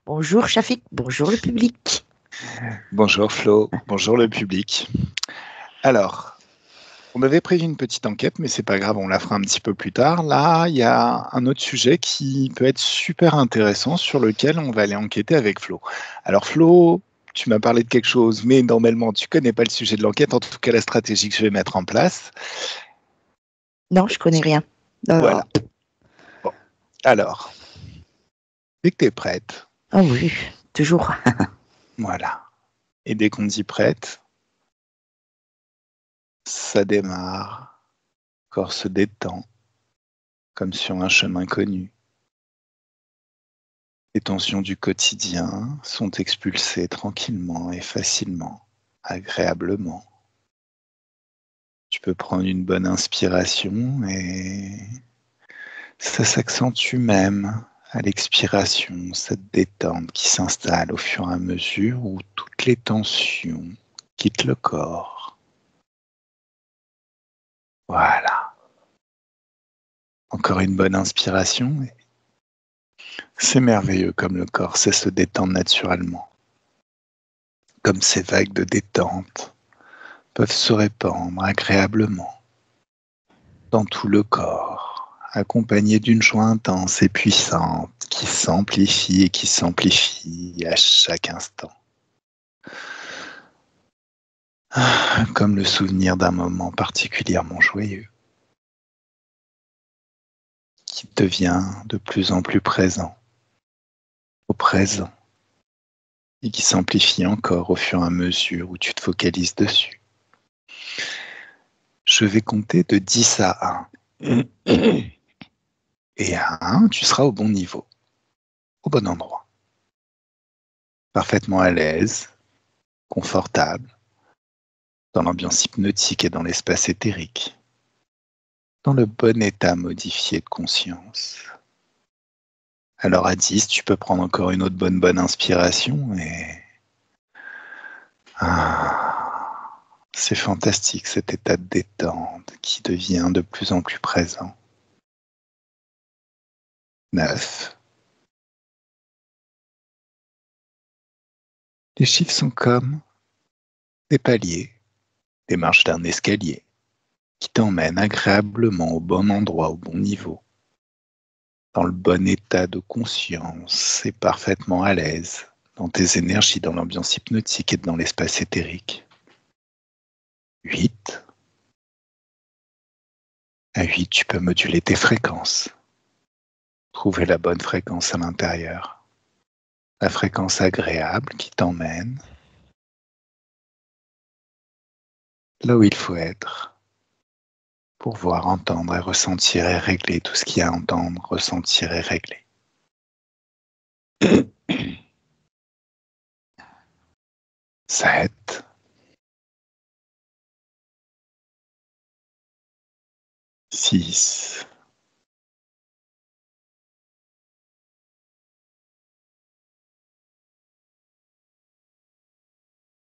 Bonjour Chafik, bonjour le public. Bonjour Flo, bonjour le public. Alors, on avait prévu une petite enquête, mais c'est pas grave, on la fera un petit peu plus tard. Là, il y a un autre sujet qui peut être super intéressant sur lequel on va aller enquêter avec Flo. Alors Flo, tu m'as parlé de quelque chose, mais normalement, tu connais pas le sujet de l'enquête, en tout cas la stratégie que je vais mettre en place. Non, je connais rien. Voilà. Bon, alors, dès que tu es prête, Ah oui, toujours. voilà. Et dès qu'on dit prête, ça démarre. Le corps se détend, comme sur un chemin connu. Les tensions du quotidien sont expulsées tranquillement et facilement, agréablement. Tu peux prendre une bonne inspiration et ça s'accentue même à l'expiration, cette détente qui s'installe au fur et à mesure où toutes les tensions quittent le corps. Voilà. Encore une bonne inspiration. C'est merveilleux comme le corps sait se détendre naturellement, comme ces vagues de détente peuvent se répandre agréablement dans tout le corps, accompagnées d'une joie intense et puissante qui s'amplifie et qui s'amplifie à chaque instant, comme le souvenir d'un moment particulièrement joyeux qui devient de plus en plus présent, au présent, et qui s'amplifie encore au fur et à mesure où tu te focalises dessus. Je vais compter de 10 à 1. Et à 1, tu seras au bon niveau, au bon endroit, parfaitement à l'aise, confortable, dans l'ambiance hypnotique et dans l'espace éthérique, dans le bon état modifié de conscience. Alors à 10, tu peux prendre encore une autre bonne inspiration et... c'est fantastique cet état de détente qui devient de plus en plus présent. 9. Les chiffres sont comme des paliers, des marches d'un escalier qui t'emmènent agréablement au bon endroit, au bon niveau, dans le bon état de conscience et parfaitement à l'aise dans tes énergies, dans l'ambiance hypnotique et dans l'espace éthérique. 8. À 8, tu peux moduler tes fréquences. Trouver la bonne fréquence à l'intérieur. La fréquence agréable qui t'emmène là où il faut être pour voir, entendre et ressentir et régler tout ce qu'il y a à entendre, ressentir et régler. 7. 6.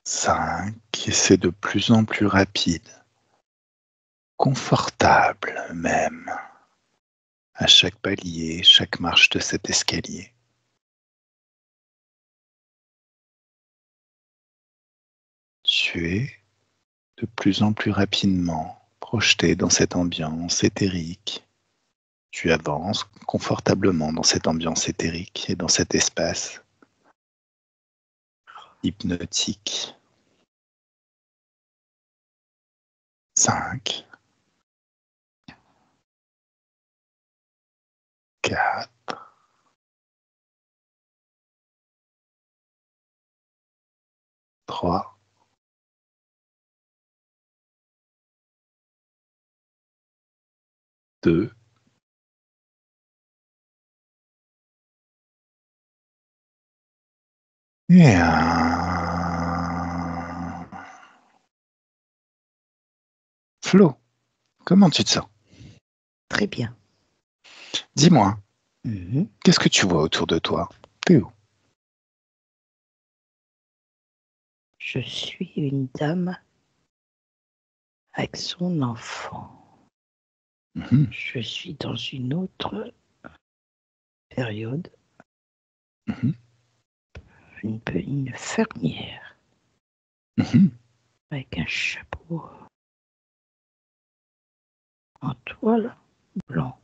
5. Et c'est de plus en plus rapide, confortable même, à chaque palier, chaque marche de cet escalier. Tu es de plus en plus rapidement projeté dans cette ambiance éthérique. Tu avances confortablement dans cette ambiance éthérique et dans cet espace hypnotique. 5, 4, 3, 2, et 1. Flo, comment tu te sens? Très bien. Dis-moi, qu'est-ce que tu vois autour de toi? T'es où? Je suis une dame avec son enfant. Je suis dans une autre période. une fermière avec un chapeau en toile blanc.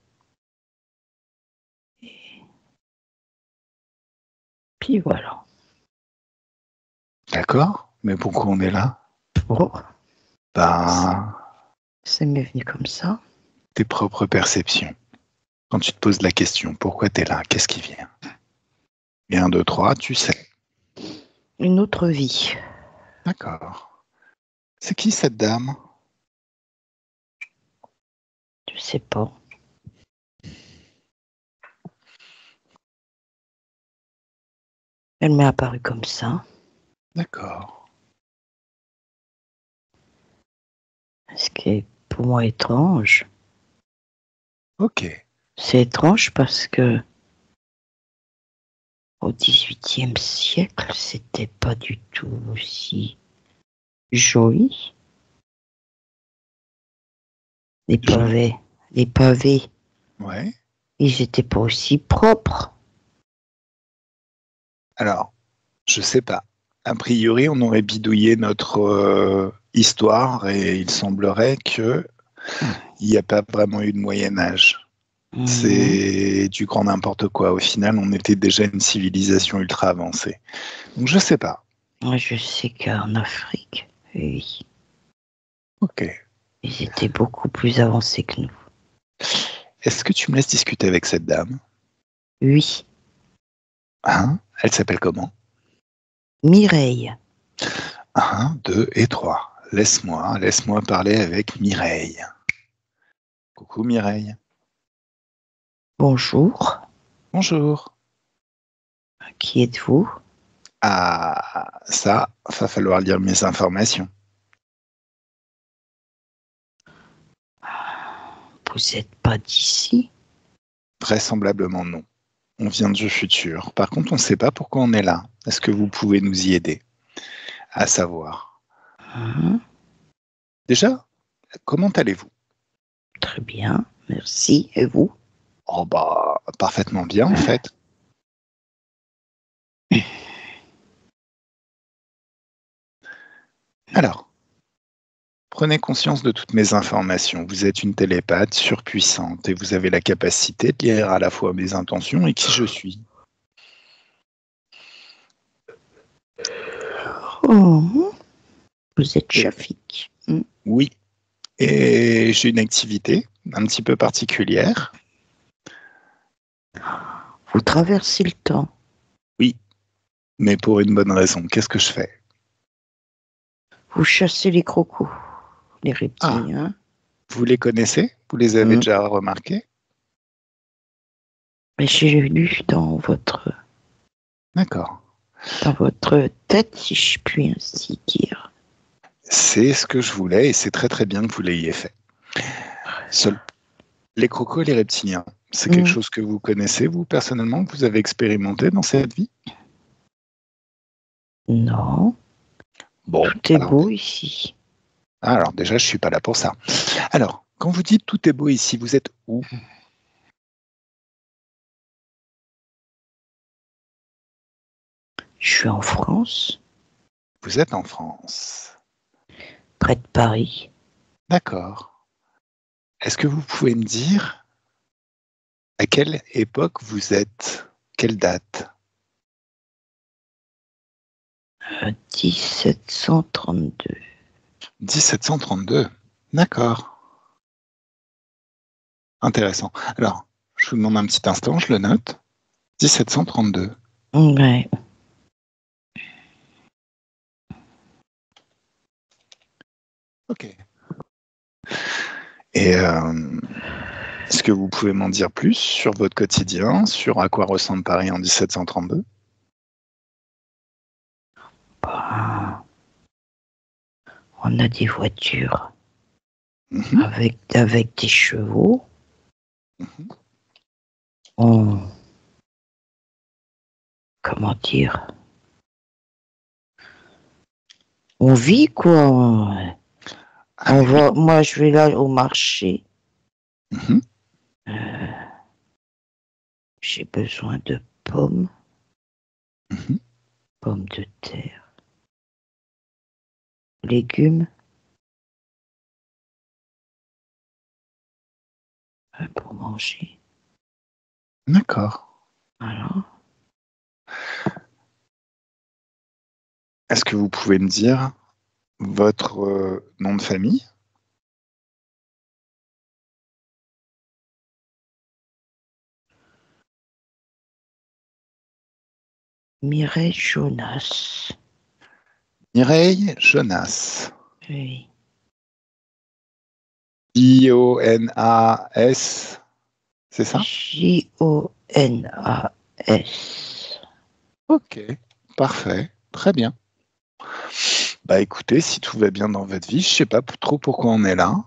Et puis voilà. D'accord, mais pourquoi on est là? Bon, Ben, ça m'est venu comme ça. tes propres perceptions. Quand tu te poses la question, pourquoi tu es là? Qu'est-ce qui vient? Et 1, 2, 3, tu sais. Une autre vie. D'accord. C'est qui cette dame? Je sais pas. Elle m'est apparue comme ça. D'accord. Ce qui est pour moi étrange. Ok. C'est étrange parce que au XVIIIe siècle, c'était pas du tout aussi joli. Les pavés, Ouais. ils étaient pas aussi propres. Alors, je sais pas. A priori, on aurait bidouillé notre histoire et il semblerait que il n'y a pas vraiment eu de Moyen-Âge. C'est du grand n'importe quoi. Au final, on était déjà une civilisation ultra avancée. Donc, je sais pas. Moi, je sais qu'en Afrique, oui, Ok. ils étaient beaucoup plus avancés que nous. Est-ce que tu me laisses discuter avec cette dame? Oui, Hein? Elle s'appelle comment? Mireille. 1, 2 et 3. Laisse-moi parler avec Mireille. Coucou Mireille. Bonjour, Bonjour. qui êtes-vous? Ah, ça, va falloir lire mes informations. Vous n'êtes pas d'ici? Vraisemblablement non. On vient du futur. Par contre, on ne sait pas pourquoi on est là. Est-ce que vous pouvez nous y aider à savoir? Hein? Déjà, comment allez-vous? Très bien, merci. Et vous? Oh bah, parfaitement bien en fait. Alors, prenez conscience de toutes mes informations. Vous êtes une télépathe surpuissante et vous avez la capacité de lire à la fois mes intentions et qui je suis. Oh, vous êtes Et- Shafik. oui, et j'ai une activité un petit peu particulière. Vous traversez le temps. Oui, mais pour une bonne raison. Qu'est-ce que je fais? Vous chassez les crocos, les Ah, reptiliens. vous les connaissez? Vous les avez déjà remarqués? Et j'ai lu D'accord. dans votre tête, si je puis ainsi dire. C'est ce que je voulais et c'est très très bien que vous l'ayez fait. Seul les crocos et les reptiliens, c'est quelque chose que vous connaissez, vous, personnellement, que vous avez expérimenté dans cette vie? Non, Bon, tout est beau ici. alors déjà, je suis pas là pour ça. Alors, quand vous dites tout est beau ici, vous êtes où? Je suis en France, Vous êtes en France. près de Paris. D'accord. Est-ce que vous pouvez me dire à quelle époque vous êtes? Quelle date? 1732. 1732. D'accord. Intéressant. Alors, je vous demande un petit instant, je le note. 1732. Ouais. Ok. Et est-ce que vous pouvez m'en dire plus sur votre quotidien, sur à quoi ressemble Paris en 1732? Bah, on a des voitures Mhm. avec des chevaux. Mhm. Comment dire? On vit quoi. Ah, mais oui. Moi, je vais là au marché. Mhm. J'ai besoin de pommes. Mhm. Pommes de terre. Légumes. Pour manger. D'accord. Alors, Est-ce que vous pouvez me dire votre nom de famille? Mireille Jonas. Mireille Jonas. Oui. Jonas, c'est ça? Jonas. Ok, parfait, très bien. Bah écoutez, si tout va bien dans votre vie, je sais pas trop pourquoi on est là.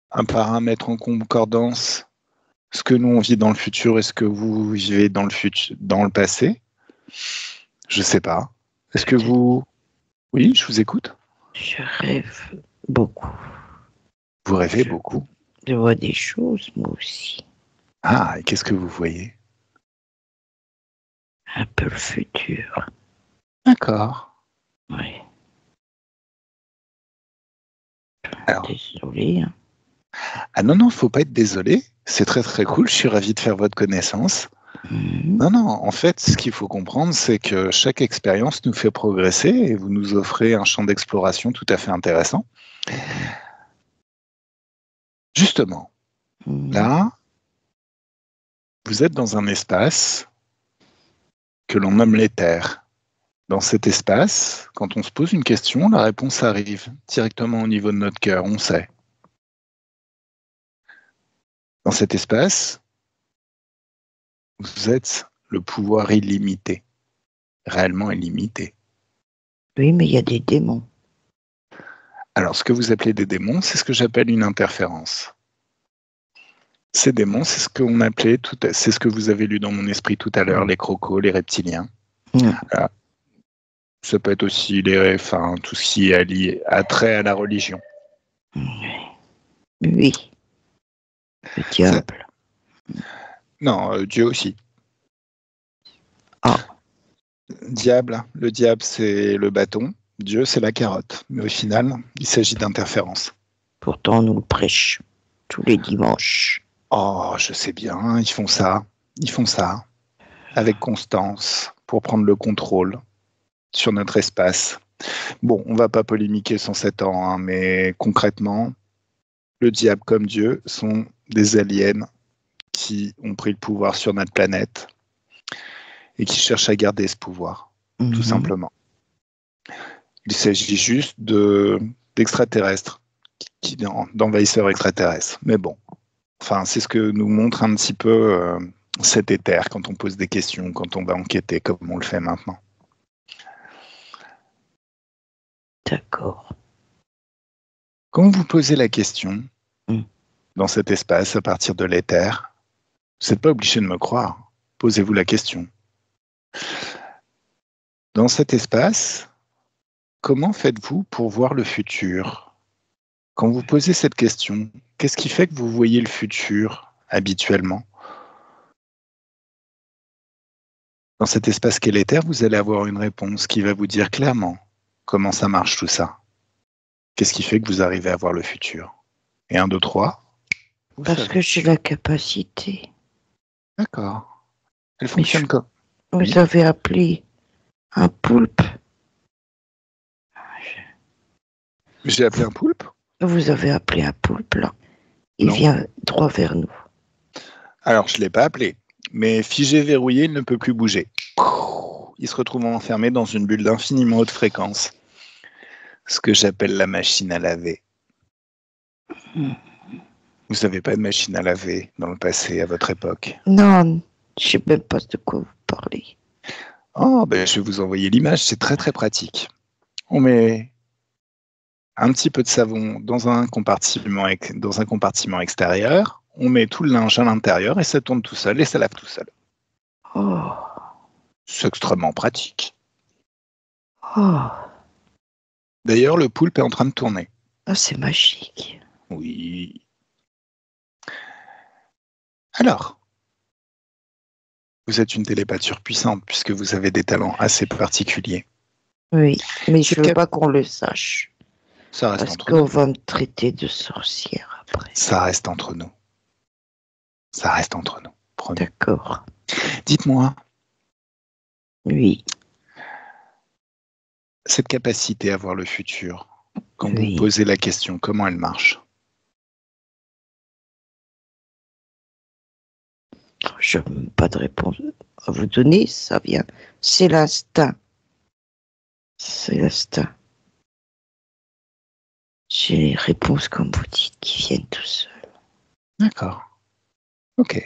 Un paramètre en concordance, ce que nous on vit dans le futur et ce que vous vivez dans le futur, dans le passé. Je sais pas. Est-ce que vous... Oui, je vous écoute. Je rêve beaucoup. Vous rêvez beaucoup. Je vois des choses, moi aussi. Ah, et qu'est-ce que vous voyez? Un peu le futur. D'accord. Oui. Alors, Désolée. Hein. ah non, faut pas être désolé. C'est très très cool. Je suis ravi de faire votre connaissance. Mhm. Non, en fait, ce qu'il faut comprendre, c'est que chaque expérience nous fait progresser et vous nous offrez un champ d'exploration tout à fait intéressant. Justement, là, vous êtes dans un espace que l'on nomme l'éther. Dans cet espace, quand on se pose une question, la réponse arrive directement au niveau de notre cœur, on sait. Dans cet espace, vous êtes le pouvoir illimité, réellement illimité. Oui, mais il y a des démons. Alors, ce que vous appelez des démons, c'est ce que j'appelle une interférence. Ces démons, c'est ce qu'on appelait, c'est ce que vous avez lu dans mon esprit tout à l'heure, les crocos, les reptiliens. Voilà. Ça peut être aussi tout ce qui est lié à trait à la religion. Oui. Le diable. Non, Dieu aussi. Ah. Le diable, c'est le bâton. Dieu, c'est la carotte. Mais au final, il s'agit d'interférences. Pourtant, on nous le prêche tous les dimanches. Oh, je sais bien, ils font ça. Ils font ça avec constance pour prendre le contrôle sur notre espace. Bon, on va pas polémiquer 107 ans, hein, mais concrètement, le diable comme Dieu sont des aliens qui ont pris le pouvoir sur notre planète et qui cherchent à garder ce pouvoir, tout simplement. Il s'agit juste d'extraterrestres, d'envahisseurs extraterrestres. Mais bon, enfin, c'est ce que nous montre un petit peu cet éther quand on pose des questions, quand on va enquêter comme on le fait maintenant. D'accord. Quand vous posez la question dans cet espace à partir de l'éther, vous n'êtes pas obligé de me croire. Posez-vous la question. Dans cet espace, comment faites-vous pour voir le futur? Quand vous posez cette question, qu'est-ce qui fait que vous voyez le futur habituellement? Dans cet espace qu'est l'éther, vous allez avoir une réponse qui va vous dire clairement comment ça marche tout ça. Qu'est-ce qui fait que vous arrivez à voir le futur? Et 1, 2, 3. Parce que j'ai la capacité. D'accord. Elle fonctionne comme... Vous avez appelé un poulpe. J'ai appelé un poulpe? Vous avez appelé un poulpe, là. Il vient droit vers nous. Alors, je ne l'ai pas appelé. Mais figé, verrouillé, il ne peut plus bouger. Il se retrouve enfermé dans une bulle d'infiniment haute fréquence. Ce que j'appelle la machine à laver. Vous n'avez pas de machine à laver dans le passé, à votre époque? Non, je ne sais même pas de quoi vous parlez. Oh, ben, je vais vous envoyer l'image, c'est très très pratique. On met un petit peu de savon dans un compartiment extérieur, on met tout le linge à l'intérieur et ça tourne tout seul et ça lave tout seul. Oh. C'est extrêmement pratique. Oh. D'ailleurs, le poulpe est en train de tourner. Ah, c'est magique. Oui. Alors, Vous êtes une télépathe surpuissante puisque vous avez des talents assez particuliers. Oui, mais je Cette veux cap- pas qu'on le sache. Ça reste Parce entre qu'on nous. va me traiter de sorcière après. Ça reste entre nous. Ça reste entre nous. Promis. D'accord. Dites-moi, Oui, cette capacité à voir le futur, quand vous oui. posez la question, comment elle marche? Je n'ai pas de réponse à vous donner, ça vient. C'est l'instinct. C'est l'instinct. J'ai les réponses, comme vous dites, qui viennent tout seuls. D'accord. Ok.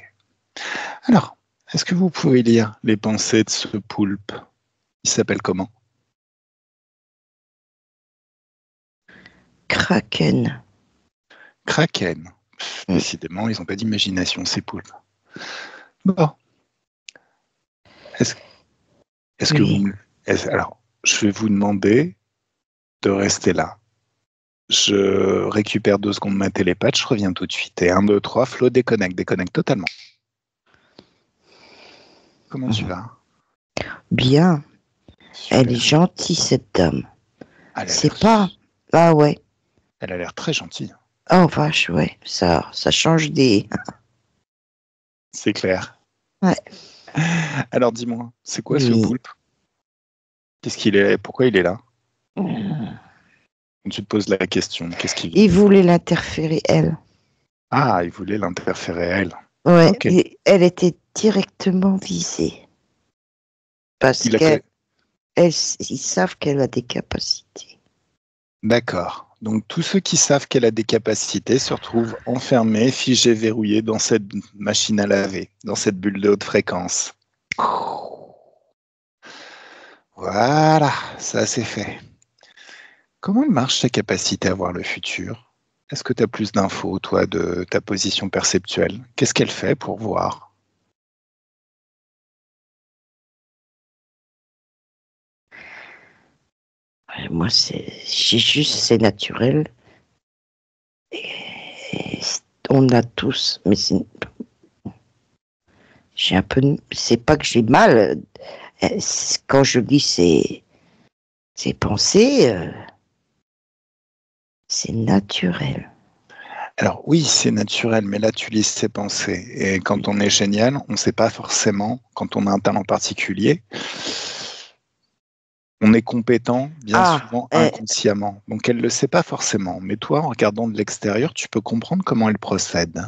Alors, est-ce que vous pouvez lire les pensées de ce poulpe? Il s'appelle comment? Kraken. Kraken. Mm. Décidément, ils n'ont pas d'imagination, ces poulpes. Bon. Est-ce que Oui. vous... Alors, je vais vous demander de rester là. Je récupère 2 secondes ma télépathe, je reviens tout de suite. Et 1, 2, 3, Flo, déconnecte totalement. Comment tu vas? Bien. Elle est Super. gentille, cette dame. Elle a l'air C'est pas. Ah ouais. Elle a l'air très gentille. Oh vache, ouais. Ça change des. C'est clair. Ouais. Alors dis-moi, c'est quoi ce Oui. poulpe? Qu'est-ce qu'il est? Pourquoi il est là? Tu te poses la question, qu'est-ce qu'il veut? Il voulait l'interférer, elle. Ah, il voulait l'interférer elle. Ouais. Ok. Et elle était directement visée. Parce Il a que... ils savent qu'elle a des capacités. D'accord. Donc tous ceux qui savent qu'elle a des capacités se retrouvent enfermés, figés, verrouillés dans cette machine à laver, dans cette bulle de haute fréquence. Voilà, ça c'est fait. Comment elle marche sa capacité à voir le futur? Est-ce que tu as plus d'infos, toi, de ta position perceptuelle? Qu'est-ce qu'elle fait pour voir? Moi, c'est naturel. Et on a tous, mais j'ai un peu, c'est pas que j'ai mal. Quand je dis c'est pensées, c'est naturel. Alors oui, c'est naturel, mais là tu lis ses pensées. Et quand on est génial, on ne sait pas forcément, quand on a un talent particulier, on est compétent bien Ah, souvent inconsciemment. Donc elle ne le sait pas forcément. Mais toi, en regardant de l'extérieur, tu peux comprendre comment elle procède.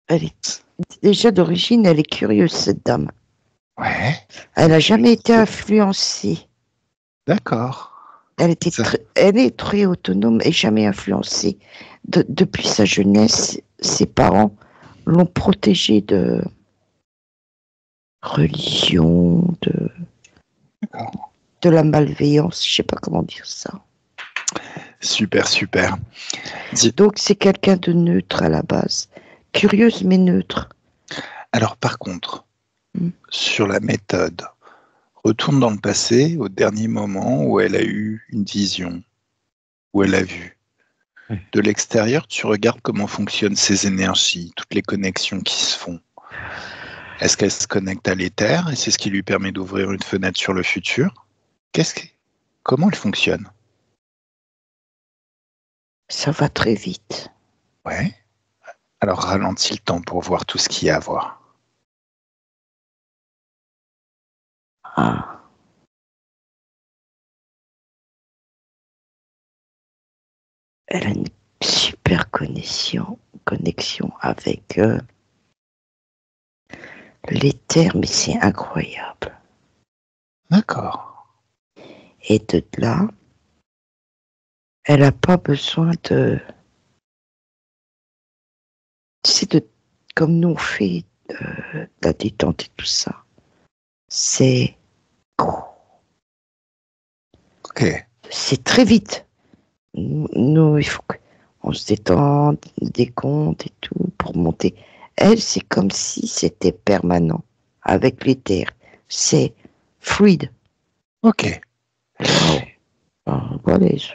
elle est déjà d'origine, elle est curieuse cette dame. Ouais. Elle La n'a jamais été curiosité. influencée. D'accord. Ça, Elle est très autonome et jamais influencée. Depuis sa jeunesse, ses parents l'ont protégée de religion, d'accord. de la malveillance, je sais pas comment dire ça. Super, super. Dis- Donc c'est quelqu'un de neutre à la base, curieuse mais neutre. Alors par contre, Mm. sur la méthode, retourne dans le passé, au dernier moment où elle a eu une vision, où elle a vu. De l'extérieur, tu regardes comment fonctionnent ces énergies, toutes les connexions qui se font. Est-ce qu'elle se connecte à l'éther et c'est ce qui lui permet d'ouvrir une fenêtre sur le futur? Comment elle fonctionne? Ça va très vite. Ouais. Alors ralentis le temps pour voir tout ce qu'il y a à voir. Ah. Elle a une super connexion avec l'éther, mais c'est incroyable. D'accord. Et de là, elle n'a pas besoin de... C'est comme nous on fait la détente et tout ça. C'est Ok. c'est très vite. Nous, il faut qu'on se détende, décompte et tout pour monter. Elle, c'est comme si c'était permanent avec l'éther. C'est fluide. Ok. Waouh. Ah, balèze.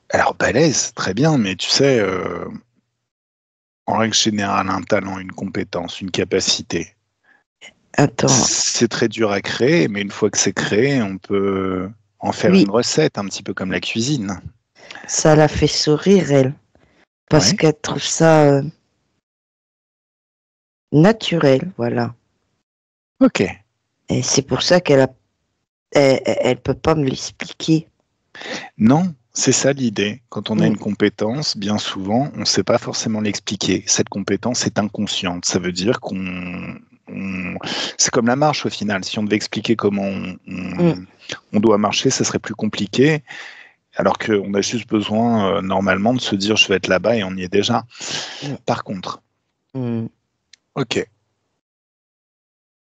Alors balèze, très bien, mais tu sais, en règle générale, un talent, une compétence, une capacité, Attends, C'est très dur à créer, mais une fois que c'est créé, on peut en faire oui, une recette, un petit peu comme la cuisine. ça la fait sourire, elle, parce Ouais. qu'elle trouve ça naturel, voilà. Ok. Et c'est pour ça elle peut pas me l'expliquer. Non, c'est ça l'idée. Quand on a Mm, une compétence, bien souvent, on ne sait pas forcément l'expliquer. Cette compétence est inconsciente. Ça veut dire c'est comme la marche au final. Si on devait expliquer comment mm, on doit marcher, ça serait plus compliqué. Alors qu'on a juste besoin, normalement, de se dire je vais être là-bas et on y est déjà. mm, Par contre, mm, ok,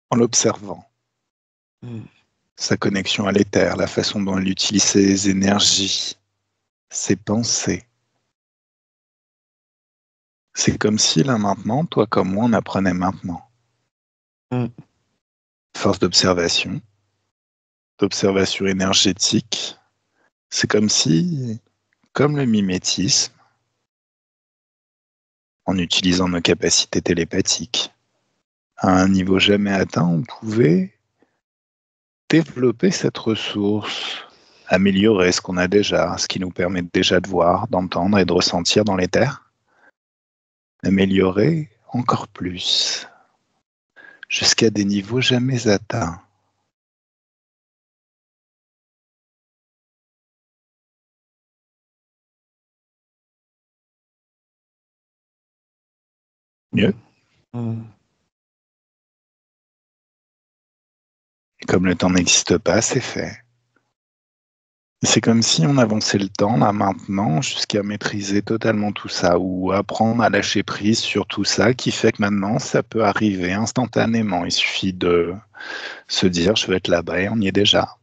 en l'observant, mm. sa connexion à l'éther, la façon dont elle utilise ses énergies, ses pensées, c'est comme si là maintenant, toi comme moi, on apprenait maintenant. Mm. Force d'observation énergétique, c'est comme si, comme le mimétisme, en utilisant nos capacités télépathiques, à un niveau jamais atteint, on pouvait développer cette ressource, améliorer ce qu'on a déjà, ce qui nous permet déjà de voir, d'entendre et de ressentir dans l'éther, améliorer encore plus, jusqu'à des niveaux jamais atteints. Mieux. Mm. Et comme le temps n'existe pas, c'est fait. C'est comme si on avançait le temps, là maintenant, jusqu'à maîtriser totalement tout ça, ou apprendre à lâcher prise sur tout ça, qui fait que maintenant, ça peut arriver instantanément. Il suffit de se dire, je vais être là-bas et on y est déjà.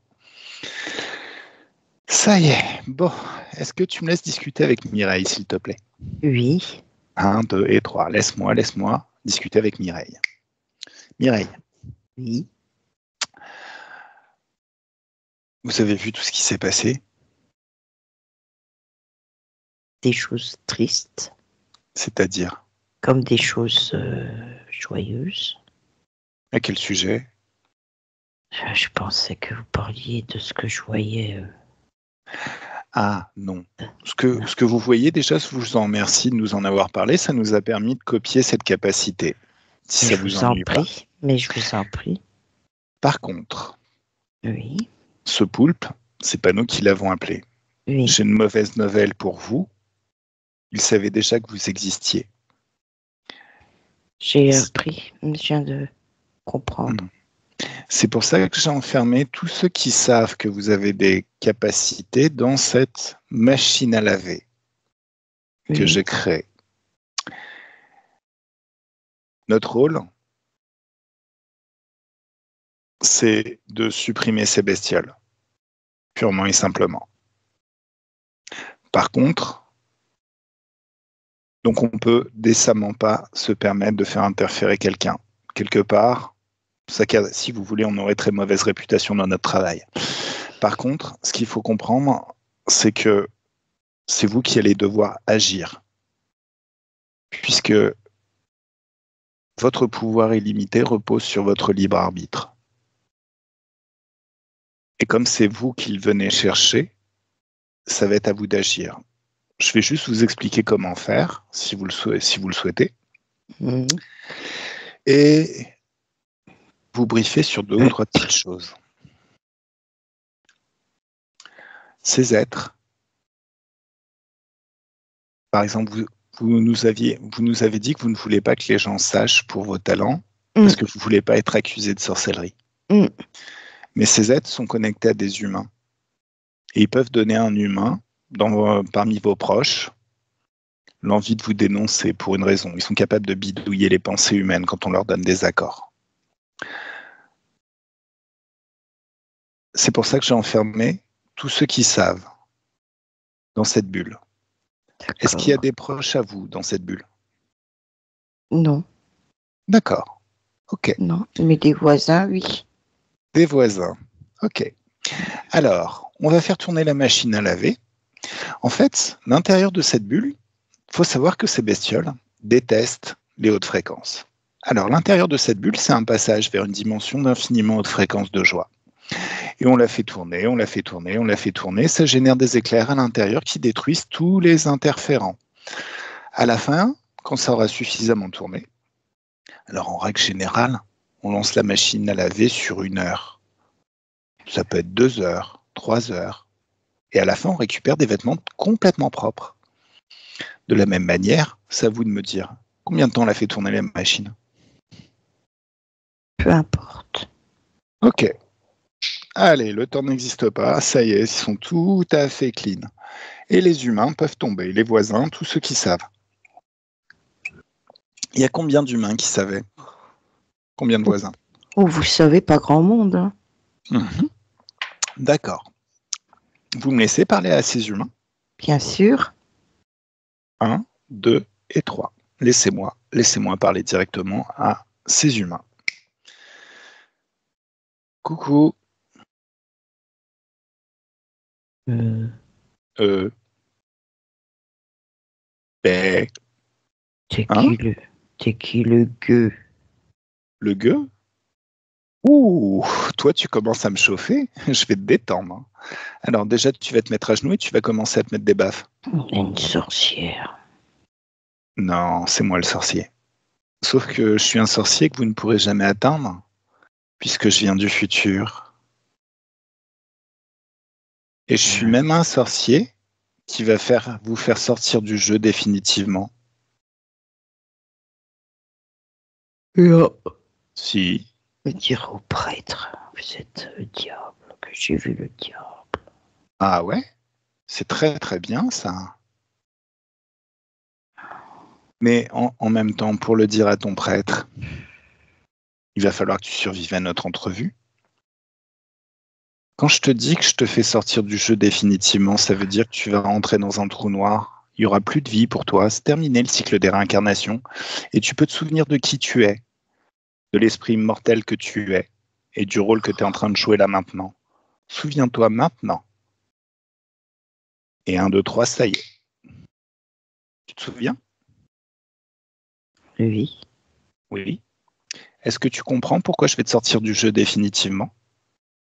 Ça y est. Bon, est-ce que tu me laisses discuter avec Mireille, s'il te plaît? Oui, 1, 2 et 3. Laisse-moi discuter avec Mireille. Mireille, oui, vous avez vu tout ce qui s'est passé? des choses tristes, C'est-à-dire, comme des choses joyeuses. à quel sujet? Je pensais que vous parliez de ce que je voyais. Ah non. Ce que vous voyez déjà, je vous en remercie de nous en avoir parlé. Ça nous a permis de copier cette capacité, si Mais ça je vous vous en ennuie pas. prie, mais je vous en prie. Par contre, Oui, ce poulpe, c'est pas nous qui l'avons appelé. oui, J'ai une mauvaise nouvelle pour vous. Il savait déjà que vous existiez. j'ai appris, je viens de Hmm. comprendre. C'est pour ça que j'ai enfermé tous ceux qui savent que vous avez des capacités dans cette machine à laver que Oui, j'ai créée. Notre rôle, c'est de supprimer ces bestioles, purement et simplement. Par contre, donc on peut décemment pas se permettre de faire interférer quelqu'un. Quelque part, si vous voulez, on aurait très mauvaise réputation dans notre travail. Par contre, ce qu'il faut comprendre, c'est que c'est vous qui allez devoir agir, puisque votre pouvoir illimité repose sur votre libre arbitre. Et comme c'est vous qui le venez chercher, ça va être à vous d'agir. Je vais juste vous expliquer comment faire, si vous le souhaitez, mhm, et vous briefer sur 2 ou 3 petites choses. Ces êtres, par exemple, vous nous avez dit que vous ne voulez pas que les gens sachent pour vos talents, parce que vous ne voulez pas être accusé de sorcellerie. mm, Mais ces êtres sont connectés à des humains. Et ils peuvent donner à un humain, parmi vos proches, l'envie de vous dénoncer pour une raison. Ils sont capables de bidouiller les pensées humaines quand on leur donne des accords. C'est pour ça que j'ai enfermé tous ceux qui savent dans cette bulle. Est-ce qu'il y a d'accord. des proches à vous dans cette bulle? Non, D'accord. Ok. non, mais des voisins, oui. Des voisins. Ok. Alors, on va faire tourner la machine à laver. En fait, l'intérieur de cette bulle, il faut savoir que ces bestioles détestent les hautes fréquences. Alors, l'intérieur de cette bulle, c'est un passage vers une dimension d'infiniment haute fréquence de joie. Et on la fait tourner, on la fait tourner, on la fait tourner. Ça génère des éclairs à l'intérieur qui détruisent tous les interférents. À la fin, quand ça aura suffisamment tourné, alors en règle générale, on lance la machine à laver sur 1 heure. Ça peut être 2 heures, 3 heures. Et à la fin, on récupère des vêtements complètement propres. De la même manière, c'est à vous de me dire combien de temps la fait tourner la machine. Peu importe. Ok. Allez, le temps n'existe pas, ça y est, ils sont tout à fait clean. Et les humains peuvent tomber, les voisins, tous ceux qui savent. Il y a combien d'humains qui savaient? Combien de voisins? Oh, vous savez, pas grand monde. Hein. Mhm. D'accord. Vous me laissez parler à ces humains? Bien sûr. 1, 2 et 3. Laissez-moi parler directement à ces humains. Coucou. Ben, T'es hein? qui le gueux? Le gueux? Ouh, toi tu commences à me chauffer, je vais te détendre. Alors déjà tu vas te mettre à genoux et tu vas commencer à te mettre des baffes. Une sorcière. Non, c'est moi le sorcier. Sauf que je suis un sorcier que vous ne pourrez jamais atteindre, puisque je viens du futur. Et je suis même un sorcier qui va vous faire sortir du jeu définitivement. Non. Si. Me dire au prêtre, vous êtes le diable, que j'ai vu le diable. Ah ouais? C'est très très bien ça. Mais en même temps, pour le dire à ton prêtre, il va falloir que tu survives à notre entrevue. Quand je te dis que je te fais sortir du jeu définitivement, ça veut dire que tu vas rentrer dans un trou noir. Il n'y aura plus de vie pour toi. C'est terminé le cycle des réincarnations. Et tu peux te souvenir de qui tu es, de l'esprit immortel que tu es et du rôle que tu es en train de jouer là maintenant. Souviens-toi maintenant. Et 1, 2, 3, ça y est. Tu te souviens? Oui. Oui. Est-ce que tu comprends pourquoi je vais te sortir du jeu définitivement?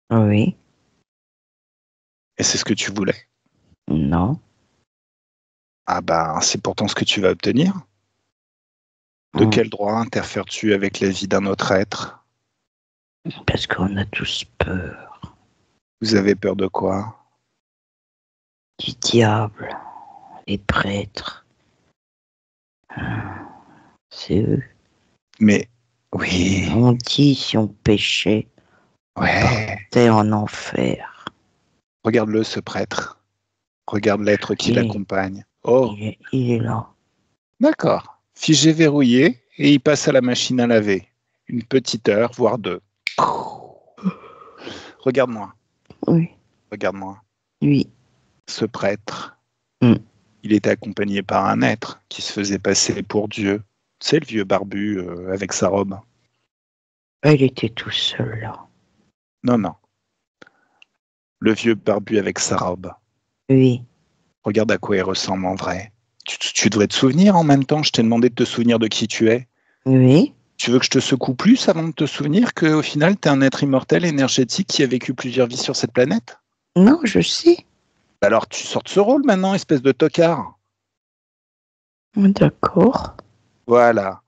Oui. Et c'est ce que tu voulais? Non. Ah bah, c'est pourtant ce que tu vas obtenir. De quel droit interfères-tu avec la vie d'un autre être? Parce qu'on a tous peur. Vous avez peur de quoi? Du diable. Les prêtres. C'est eux. Mais oui, On dit si on péchait, on ouais. partait en enfer. Regarde-le, ce prêtre. Regarde l'être qui Il l'accompagne. Oh, il est là. d'accord. Figé verrouillé et il passe à la machine à laver. Une petite heure, voire 2. Regarde-moi, Oui. regarde-moi. Oui. Ce prêtre, Mm. il était accompagné par un être qui se faisait passer pour Dieu. C'est le vieux barbu avec sa robe. Il était tout seul là. Non, non. Le vieux barbu avec sa robe. Oui. Regarde à quoi il ressemble en vrai. Tu devrais te souvenir en même temps. Je t'ai demandé de te souvenir de qui tu es. Oui. Tu veux que je te secoue plus avant de te souvenir qu'au final, tu es un être immortel, énergétique qui a vécu plusieurs vies sur cette planète? Non, je sais. Alors tu sors de ce rôle maintenant, espèce de tocard. D'accord. Voilà.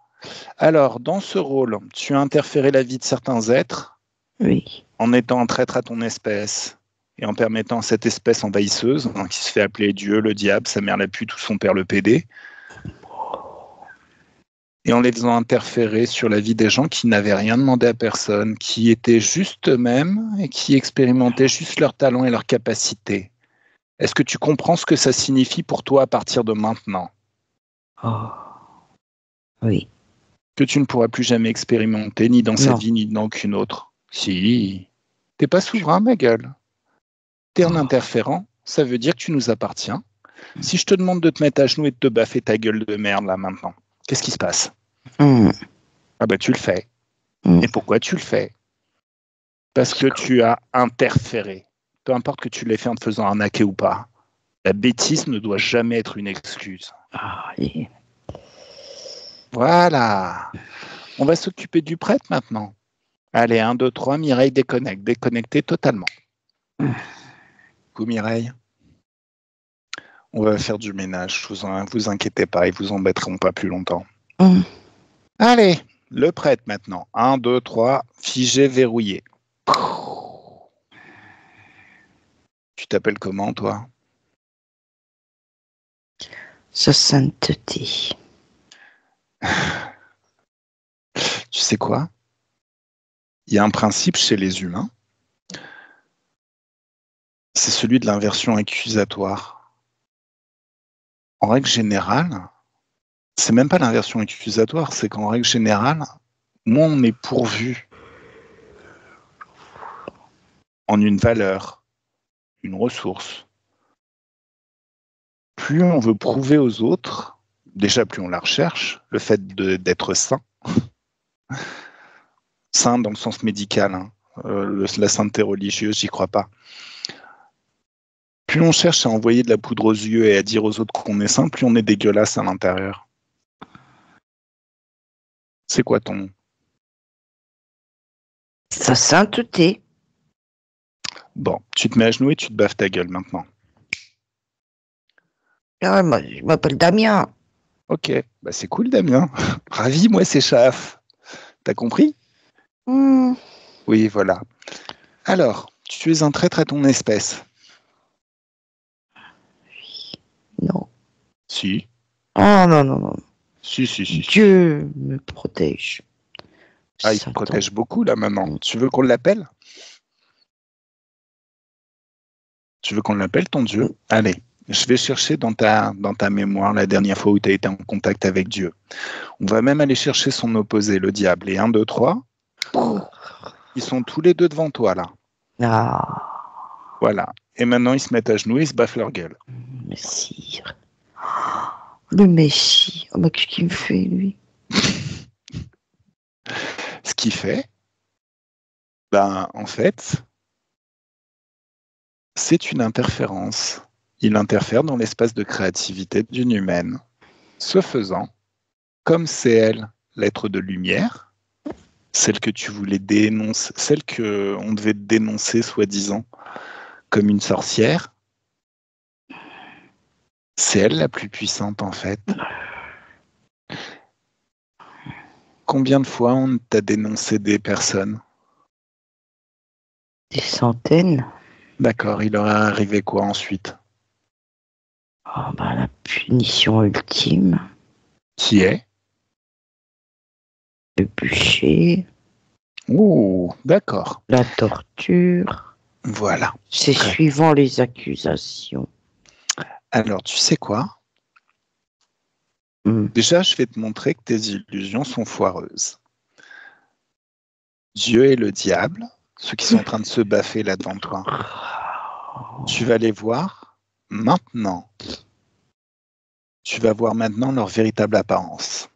Alors, dans ce rôle, tu as interféré la vie de certains êtres Oui. en étant un traître à ton espèce et en permettant à cette espèce envahisseuse, qui se fait appeler Dieu, le diable, sa mère la pute ou son père le PD, et en les faisant interférer sur la vie des gens qui n'avaient rien demandé à personne, qui étaient juste eux-mêmes et qui expérimentaient juste leurs talents et leurs capacités. Est-ce que tu comprends ce que ça signifie pour toi à partir de maintenant? Oh. Oui. Que tu ne pourras plus jamais expérimenter, ni dans cette Non. vie, ni dans aucune autre. Si, t'es pas souverain, ma gueule. T'es un interférent, ça veut dire que tu nous appartiens. Si je te demande de te mettre à genoux et de te baffer ta gueule de merde là maintenant, qu'est-ce qui se passe? Ah bah tu le fais. Et pourquoi tu le fais? Parce que tu as interféré. Peu importe que tu l'aies fait en te faisant arnaquer ou pas. La bêtise ne doit jamais être une excuse. Ah, allez. Voilà. On va s'occuper du prêtre maintenant. Allez, 1, 2, 3, Mireille déconnecte. Déconnectez totalement. Coucou Mireille. On va faire du ménage. Vous inquiétez pas, ils vous embêteront pas plus longtemps. Allez, le prêtre maintenant. 1, 2, 3, figé, verrouillé. Tu t'appelles comment, toi? Sa sainteté. Tu sais quoi? Il y a un principe chez les humains. C'est celui de l'inversion accusatoire. En règle générale, c'est même pas l'inversion accusatoire, c'est qu'en règle générale, moins on est pourvu en une valeur, une ressource, plus on veut prouver aux autres, déjà plus on la recherche, le fait d'être saint, saint dans le sens médical, hein, la sainteté religieuse, j'y crois pas. Plus on cherche à envoyer de la poudre aux yeux et à dire aux autres qu'on est saint, plus on est dégueulasse à l'intérieur. C'est quoi ton nom? Sa sainteté. Bon, tu te mets à genoux et tu te baves ta gueule maintenant. Ah, moi, je m'appelle Damien. Ok, bah c'est cool Damien. Ravi, moi c'est Chaf. T'as compris? Oui, voilà. Alors, tu es un traître à ton espèce. Non. Si. Oh non, non, non. Si. Dieu me protège. Ah, il te protège beaucoup là maintenant. Tu veux qu'on l'appelle? Tu veux qu'on l'appelle ton Dieu? Allez, je vais chercher dans ta mémoire la dernière fois où tu as été en contact avec Dieu. On va même aller chercher son opposé, le diable. Et 1, 2, 3. Ils sont tous les deux devant toi là. Ah. Voilà. Et maintenant ils se mettent à genoux et ils se baffent leur gueule. Messire. Le Messie. Oh, bah, qu'est-ce qu'il me fait, lui? Ce qu'il fait, ben, en fait, c'est une interférence. Il interfère dans l'espace de créativité d'une humaine. Ce faisant, comme c'est elle, l'être de lumière, celle que tu voulais dénoncer, celle qu'on devait dénoncer soi-disant comme une sorcière, c'est elle la plus puissante en fait. Combien de fois on t'a dénoncé des personnes? Des centaines. D'accord, il leur est arrivé quoi ensuite? Oh, bah, la punition ultime. Qui est? Le bûcher. Ouh, d'accord. La torture. Voilà. C'est suivant les accusations. Alors, tu sais quoi? Déjà, je vais te montrer que tes illusions sont foireuses. Dieu et le diable, ceux qui sont en train de se baffer là devant toi, tu vas les voir maintenant. Tu vas voir maintenant leur véritable apparence.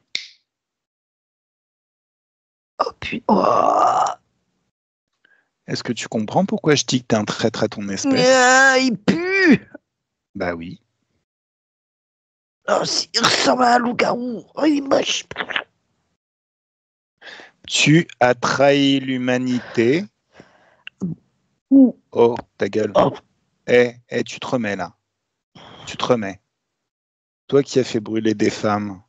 Oh putain. Oh. Est-ce que tu comprends pourquoi je dis que tu es un traître à ton espèce? Il pue. Bah oui. Oh, il ressemble à un loup-garou. Oh, il est moche. Tu as trahi l'humanité. Oh, ta gueule. Oh. Tu te remets là. Tu te remets. Toi qui as fait brûler des femmes,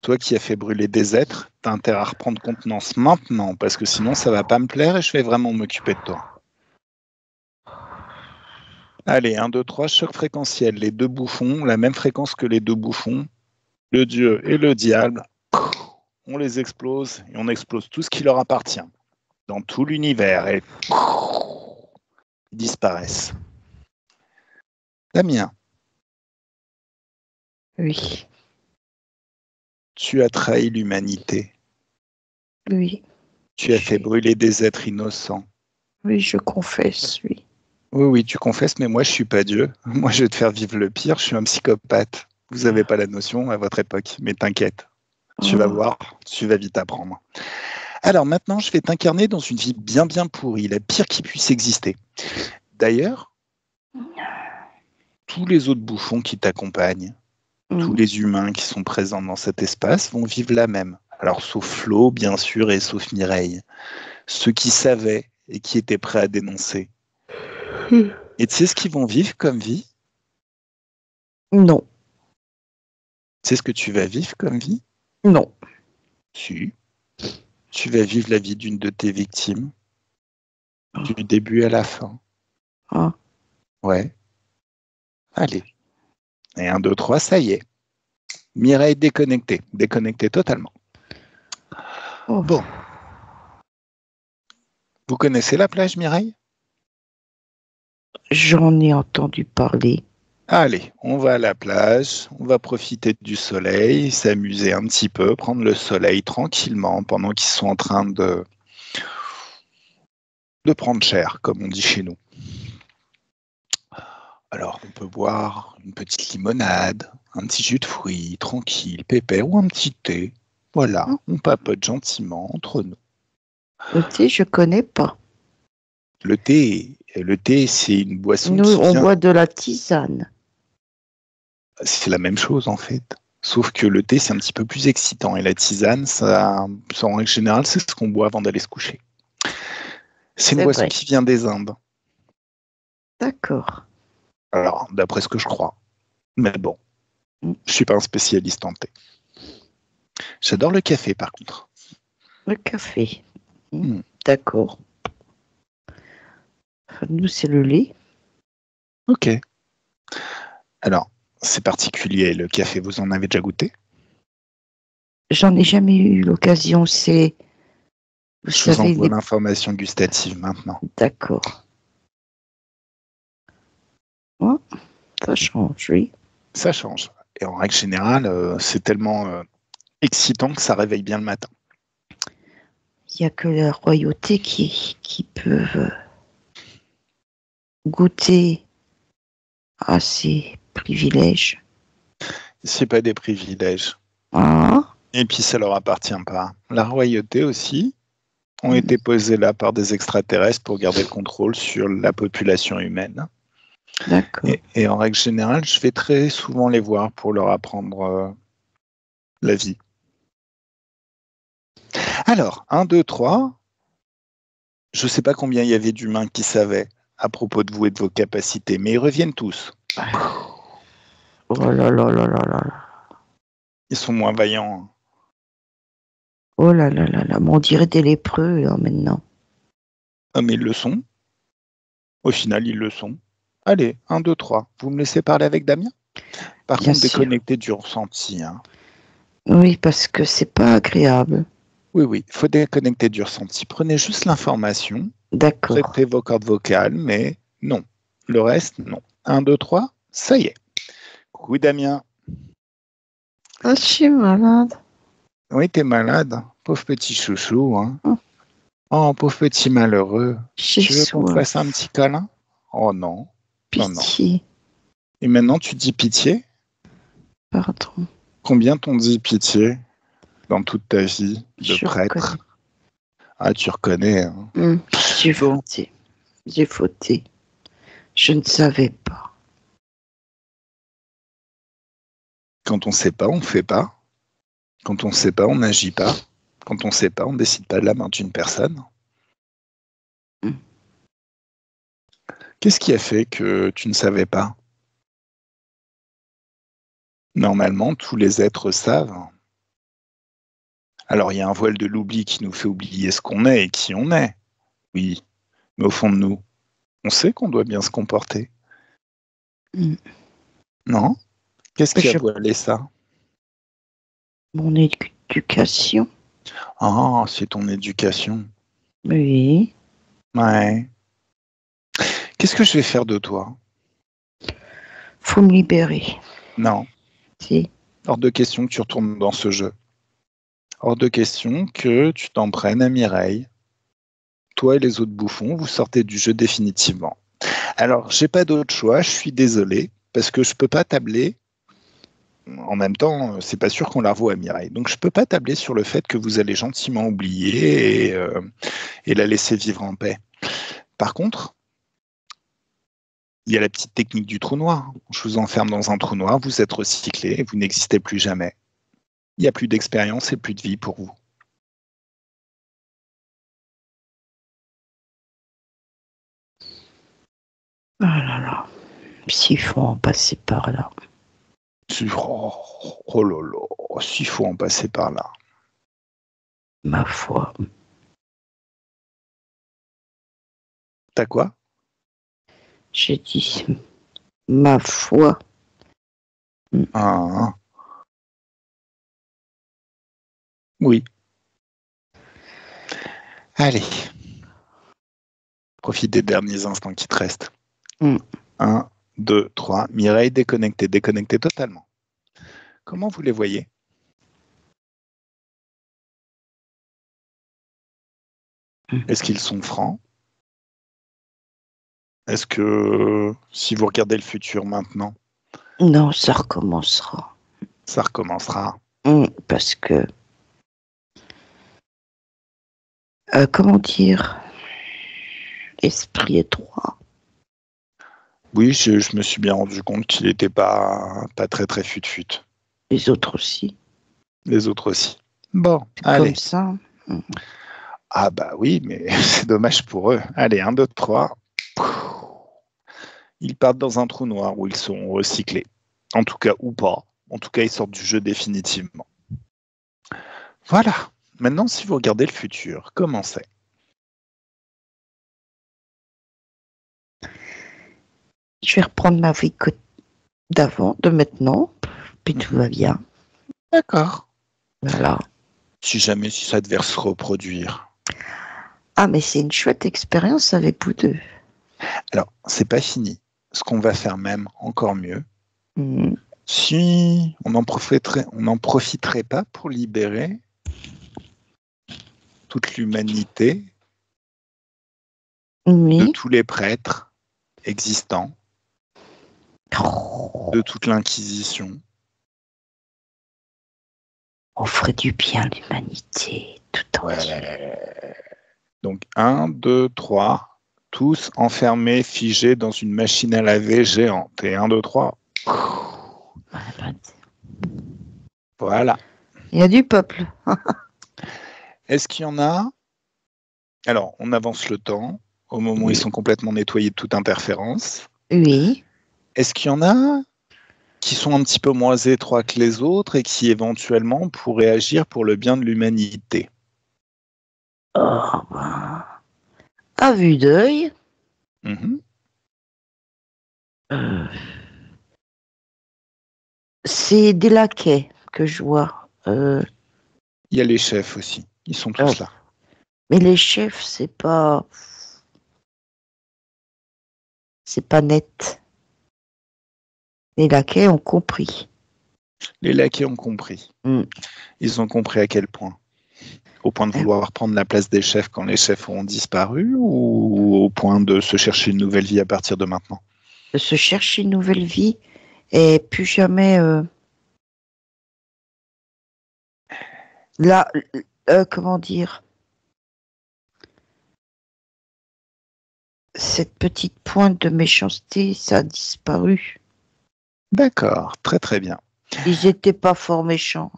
toi qui as fait brûler des êtres, t'as intérêt à reprendre contenance maintenant, parce que sinon ça va pas me plaire et je vais vraiment m'occuper de toi. Allez, 1, 2, 3, choc fréquentiel. Les deux bouffons, la même fréquence que les deux bouffons, le dieu et le diable, on les explose et on explose tout ce qui leur appartient dans tout l'univers et ils disparaissent. Damien. Oui. Tu as trahi l'humanité. Oui. Tu as fait brûler des êtres innocents. Oui, je confesse, oui. Oui, tu confesses, mais moi, je suis pas Dieu. Moi, je vais te faire vivre le pire. Je suis un psychopathe. Vous n'avez pas la notion à votre époque, mais t'inquiète. Tu vas voir, tu vas vite apprendre. Alors maintenant, je vais t'incarner dans une vie bien pourrie, la pire qui puisse exister. D'ailleurs, tous les autres bouffons qui t'accompagnent, tous les humains qui sont présents dans cet espace vont vivre la même. Alors, sauf Flo, bien sûr, et sauf Mireille. Ceux qui savaient et qui étaient prêts à dénoncer. Et tu sais ce qu'ils vont vivre comme vie? Non, Tu sais ce que tu vas vivre comme vie? non. Si. Tu vas vivre la vie d'une de tes victimes, du Ah, début à la fin. ah. Ouais. Allez. Et 1, 2, 3, ça y est. Mireille déconnectée. Déconnectée totalement. Oh. Bon. Vous connaissez la plage, Mireille? J'en ai entendu parler. Allez, on va à la plage, on va profiter du soleil, s'amuser un petit peu, prendre le soleil tranquillement pendant qu'ils sont en train de prendre cher, comme on dit chez nous. Alors, on peut boire une petite limonade, un petit jus de fruits, tranquille, pépère, ou un petit thé. Voilà, on papote gentiment entre nous. Le thé, je connais pas. Le thé, c'est une boisson Nous, qui on vient. boit de la tisane. C'est la même chose en fait. Sauf que le thé, c'est un petit peu plus excitant. Et la tisane, ça, en règle générale, c'est ce qu'on boit avant d'aller se coucher. C'est une C'est boisson vrai. qui vient des Indes. D'accord. Alors, d'après ce que je crois. Mais bon, Mm. je suis pas un spécialiste en thé. J'adore le café, par contre. Le café. Mm. D'accord. Nous, c'est le lait. Ok. Alors, c'est particulier, le café, vous en avez déjà goûté? J'en ai jamais eu l'occasion. C'est, vous Je vous savez, envoie les... l'information gustative maintenant. D'accord. Oh, ça change, oui. Ça change. Et en règle générale, c'est tellement excitant que ça réveille bien le matin. Il n'y a que la royauté qui peut goûter à ces privilèges. C'est pas des privilèges. Ah, Et puis ça leur appartient pas. La royauté aussi ont mm, été posées là par des extraterrestres pour garder le contrôle sur la population humaine. d'accord. Et en règle générale, je vais très souvent les voir pour leur apprendre la vie. Alors, 1, 2, 3. Je ne sais pas combien il y avait d'humains qui savaient à propos de vous et de vos capacités, mais ils reviennent tous. Oh là là là là là. Ils sont moins vaillants. Oh là là là là. Mais on dirait des lépreux là, maintenant. Ah, mais ils le sont. Au final, ils le sont. Allez, 1, 2, 3. Vous me laissez parler avec Damien? Par Bien contre, sûr. déconnecté du ressenti. Hein. Oui, parce que c'est pas agréable. Oui, oui, il faut déconnecter du ressenti. Prenez juste l'information, D'accord. traitez vos cordes vocales, mais non. Le reste, non. 1, 2, 3, ça y est. Coucou Damien. Ah, je suis malade. Oui, t'es malade. Pauvre petit chouchou. Hein. Oh, Oh, pauvre petit malheureux. j'ai Tu veux qu'on te fasse un soif. petit câlin? Oh non, non, non. Pitié. Et maintenant, tu dis pitié? Pardon. Combien t'ont dit pitié dans toute ta vie de Je prêtre? reconnais. Ah, tu reconnais. Hein. J'ai Bon, fauté. J'ai fauté. Je ne savais pas. quand on sait pas, on fait pas. Quand on sait pas, on n'agit pas. Quand on sait pas, on décide pas de la main d'une personne. Mm. Qu'est-ce qui a fait que tu ne savais pas? Normalement, tous les êtres savent. Alors, il y a un voile de l'oubli qui nous fait oublier ce qu'on est et qui on est. Oui, mais au fond de nous, on sait qu'on doit bien se comporter. Mm. Non? Qu'est-ce qui a Je... voilé ça? Mon éducation. Ah, c'est ton éducation. Oui. Ouais. Qu'est-ce que je vais faire de toi? Faut me libérer. Non, Si. hors de question que tu retournes dans ce jeu. Hors de question que tu t'en prennes à Mireille. Toi et les autres bouffons, vous sortez du jeu définitivement. Alors, j'ai pas d'autre choix, je suis désolé, parce que je peux pas tabler. En même temps, c'est pas sûr qu'on la revoie à Mireille. Donc, je peux pas tabler sur le fait que vous allez gentiment oublier et la laisser vivre en paix. Par contre, il y a la petite technique du trou noir. Je vous enferme dans un trou noir, vous êtes recyclé et vous n'existez plus jamais. Il n'y a plus d'expérience et plus de vie pour vous. Oh là là. S'il faut en passer par là. Oh là là, s'il faut en passer par là. Ma foi. T'as quoi? J'ai dit, ma foi. Ah. Oui. Allez. Profite des derniers instants qui te restent. 1, 2, 3. Mireille, déconnectée totalement. Comment vous les voyez? Est-ce qu'ils sont francs? Est-ce que si vous regardez le futur maintenant, Non, ça recommencera. ça recommencera? Parce que, comment dire, esprit étroit. Oui, je me suis bien rendu compte qu'il n'était pas très très fut-fut. Les autres aussi. Les autres aussi. Bon, C'est allez. comme ça. Ah bah oui, mais c'est dommage pour eux. Allez, 1, 2, 3. Ils partent dans un trou noir où ils sont recyclés. En tout cas, ou pas. En tout cas, ils sortent du jeu définitivement. Voilà. Maintenant, si vous regardez le futur, comment c'est? Je vais reprendre ma vie d'avant, de maintenant, puis tout va bien. D'accord. Voilà. Si jamais si ça devait se reproduire. Ah, mais c'est une chouette expérience avec vous deux. Alors, c'est pas fini. Ce qu'on va faire même encore mieux, si on n'en profiterait pas pour libérer toute l'humanité de tous les prêtres existants, de toute l'Inquisition. On ferait du bien à l'humanité tout entière. Donc 1, 2, 3, tous enfermés, figés dans une machine à laver géante. Et 1, 2, 3. Voilà. Il y a du peuple. Est-ce qu'il y en a? Alors, on avance le temps. Au moment où ils sont complètement nettoyés de toute interférence. Oui. Est-ce qu'il y en a qui sont un petit peu moins étroits que les autres et qui éventuellement pourraient agir pour le bien de l'humanité? Oh, ben, à vue d'œil, c'est des laquais que je vois. Il y a les chefs aussi. Ils sont tous là. Mais les chefs, c'est pas net. Les laquais ont compris. Les laquais ont compris. Ils ont compris à quel point? Au point de vouloir prendre la place des chefs quand les chefs ont disparu, ou au point de se chercher une nouvelle vie à partir de maintenant? De se chercher une nouvelle vie et plus jamais là, comment dire, cette petite pointe de méchanceté, ça a disparu. D'accord, très très bien. Ils n'étaient pas fort méchants.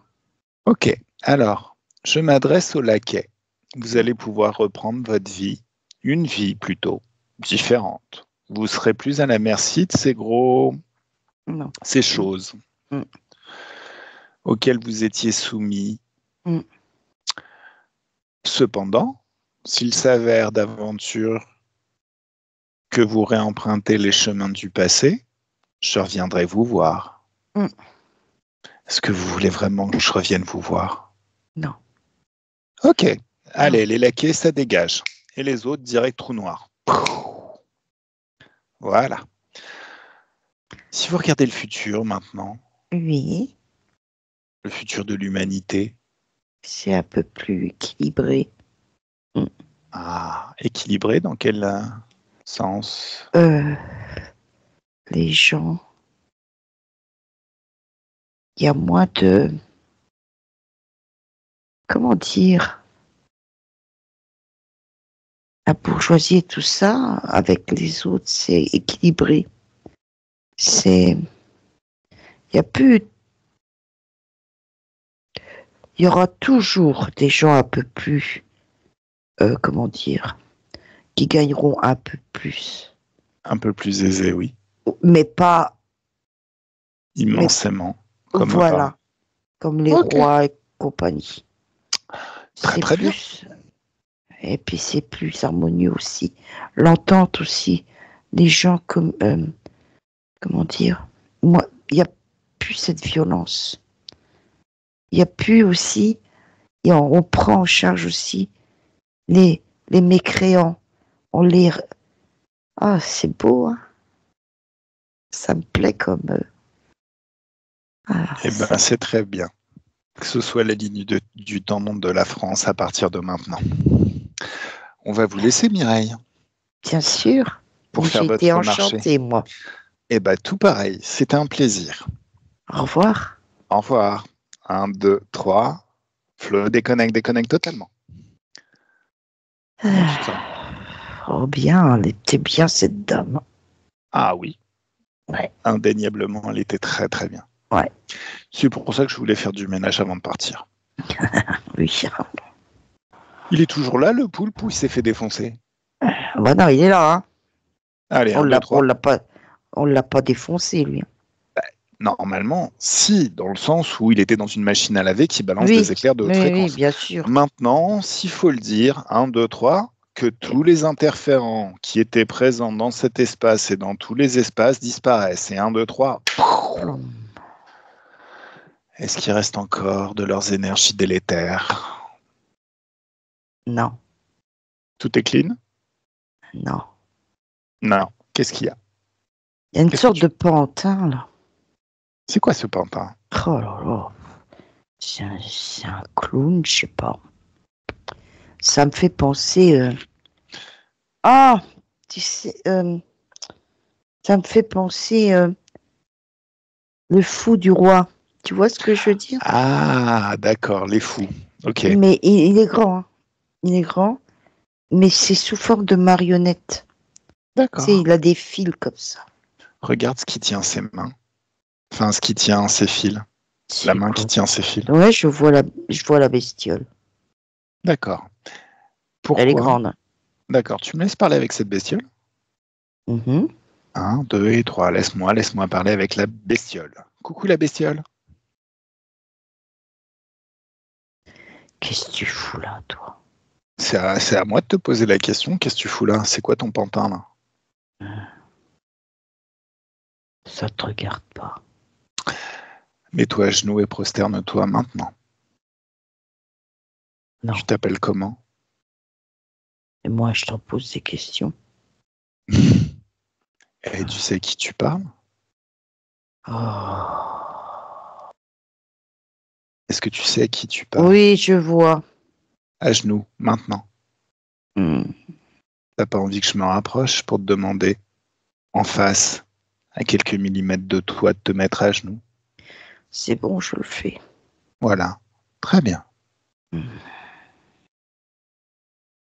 Ok, alors, je m'adresse aux laquais. Vous allez pouvoir reprendre votre vie, une vie plutôt, différente. Vous serez plus à la merci de ces choses auxquelles vous étiez soumis. Cependant, s'il s'avère d'aventure que vous réempruntez les chemins du passé, je reviendrai vous voir. Est-ce que vous voulez vraiment que je revienne vous voir? Non. Ok, allez, les laquais, ça dégage. Et les autres, direct trou noir. Voilà. Si vous regardez le futur maintenant, oui, le futur de l'humanité, c'est un peu plus équilibré. Ah, équilibré dans quel sens? Les gens, il y a moins de, comment dire, la bourgeoisie et tout ça, avec les autres, c'est équilibré. Il n'y a plus il y aura toujours des gens un peu plus, comment dire, qui gagneront un peu plus. Un peu plus aisé, oui. Mais pas, mais Immensément, comme auparavant. voilà, comme les Ok, rois et compagnie. très C'est très bien. plus, et puis c'est plus harmonieux aussi. L'entente aussi. Les gens comme, comment dire, moi, il n'y a plus cette violence. Il n'y a plus aussi, et on prend en charge aussi les mécréants. On les, ah, c'est beau, hein. Ça me plaît comme, ah, Eh ben, c'est très bien. Que ce soit la ligne du temps monde de la France à partir de maintenant. On va vous laisser, Mireille, bien sûr. pour faire J'ai été votre marché. enchantée, moi. Eh ben, tout pareil, c'était un plaisir. Au revoir. Au revoir. 1, 2, 3. Flo, déconnecte totalement. Comment tu te sens? Oh bien, elle était bien cette dame. Ah oui, Ouais, indéniablement, elle était très très bien. ouais, C'est pour ça que je voulais faire du ménage avant de partir. oui. Il est toujours là, le poulpe, ou il s'est fait défoncer? Bah non, il est là, hein. Allez, On 1, 2, l'a, on 3. l'a pas, on l'a pas défoncé, lui. Normalement, si, dans le sens où il était dans une machine à laver qui balance Oui, des éclairs de haute oui, fréquence. bien sûr. Maintenant, s'il faut le dire, 1, 2, 3, que tous les interférents qui étaient présents dans cet espace et dans tous les espaces disparaissent. Et 1, 2, 3. Est-ce qu'il reste encore de leurs énergies délétères? Non, Tout est clean? non. Non. Qu'est-ce qu'il y a? Il y a une Qu'est-ce que sorte tu... de pantin, là. C'est quoi ce pantin? Oh là là. C'est un clown, je sais pas. Ça me fait penser. Ah, tu sais, ça me fait penser le fou du roi. Tu vois ce que je veux dire? Ah, d'accord, les fous. Ok, Mais il est grand, hein. Il est grand, mais c'est sous forme de marionnette. Tu sais, d'accord. il a des fils comme ça. Regarde ce qui tient ses mains. Enfin, ce qui tient ses fils. La C'est main qui quoi? tient ses fils. Ouais, je vois la bestiole. D'accord. Elle est Pourquoi? grande. D'accord, tu me laisses parler avec cette bestiole? Mhm. 1, 2 et 3. Laisse-moi parler avec la bestiole. Coucou la bestiole. Qu'est-ce que tu fous là, toi? C'est à moi de te poser la question. Qu'est-ce que tu fous là? C'est quoi ton pantin là? Ça te regarde pas. Mets-toi à genoux et prosterne-toi maintenant. Non. Tu t'appelles comment? Et moi, je t'en pose des questions. Et tu sais à qui tu parles? Oh. Est-ce que tu sais à qui tu parles? Oui, je vois. À genoux, maintenant. Hmm. T'as pas envie que je me rapproche pour te demander, en face, à quelques millimètres de toi, de te mettre à genoux? C'est bon, je le fais. Voilà. Très bien. Hmm.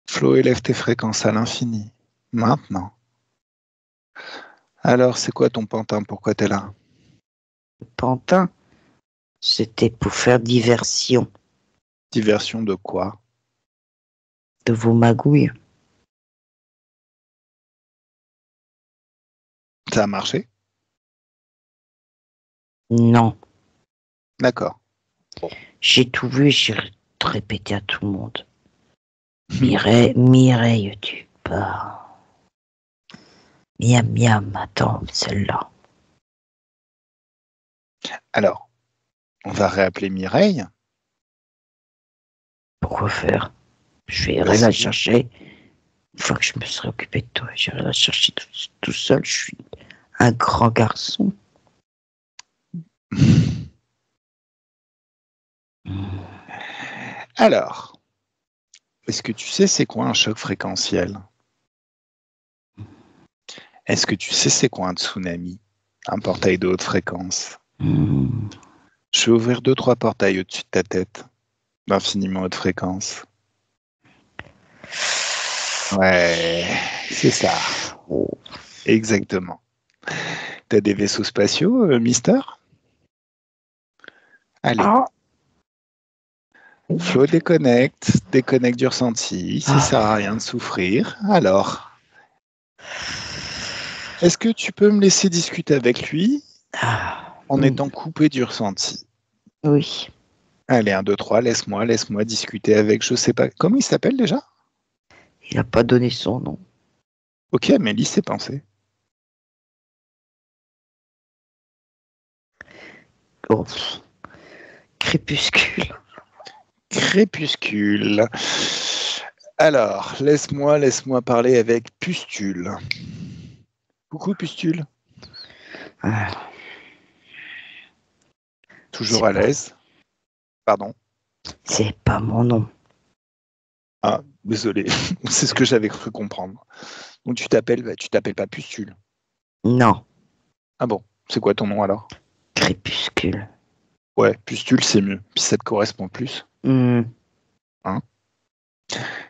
Flo, élève tes fréquences à l'infini. Maintenant. Alors, c'est quoi ton pantin? Pourquoi t'es là? Pantin, c'était pour faire diversion Diversion de quoi? de vos magouilles. Ça a marché? Non. D'accord. J'ai tout vu, j'ai répété à tout le monde. Mireille, tu pars. Miam, miam, attends, celle-là. Alors, on va réappeler Mireille. Pourquoi faire? Je vais Bah, aller la c'est bien. chercher. Une fois que je me serai occupé de toi, j'irai la chercher tout seul. Je suis un grand garçon. Hmm. Alors, est-ce que tu sais c'est quoi un choc fréquentiel? Est-ce que tu sais c'est quoi un tsunami? Un portail de haute fréquence? Hmm. Je vais ouvrir 2, 3 portails au-dessus de ta tête, d'infiniment haute fréquence. Ouais, c'est ça. Oh. Exactement. T'as des vaisseaux spatiaux, Mister? Allez, Ah, Flo, déconnecte du ressenti, ça sert à rien de souffrir. Alors, est-ce que tu peux me laisser discuter avec lui en étant coupé du ressenti? Oui. Allez, 1, 2, 3, laisse-moi discuter avec, je sais pas, comment il s'appelle déjà? Il n'a pas donné son nom. Ok, Amélie s'est pensée. Oh. Crépuscule. Crépuscule. Alors, laisse-moi parler avec Pustule. Coucou Pustule. Toujours à l'aise. Pardon. C'est pas mon nom. Ah, désolé. C'est ce que j'avais cru comprendre. Donc tu t'appelles pas Pustule. Non. Ah bon, c'est quoi ton nom alors? Crépuscule. Ouais, Pustule c'est mieux. Puis ça te correspond plus. Hein?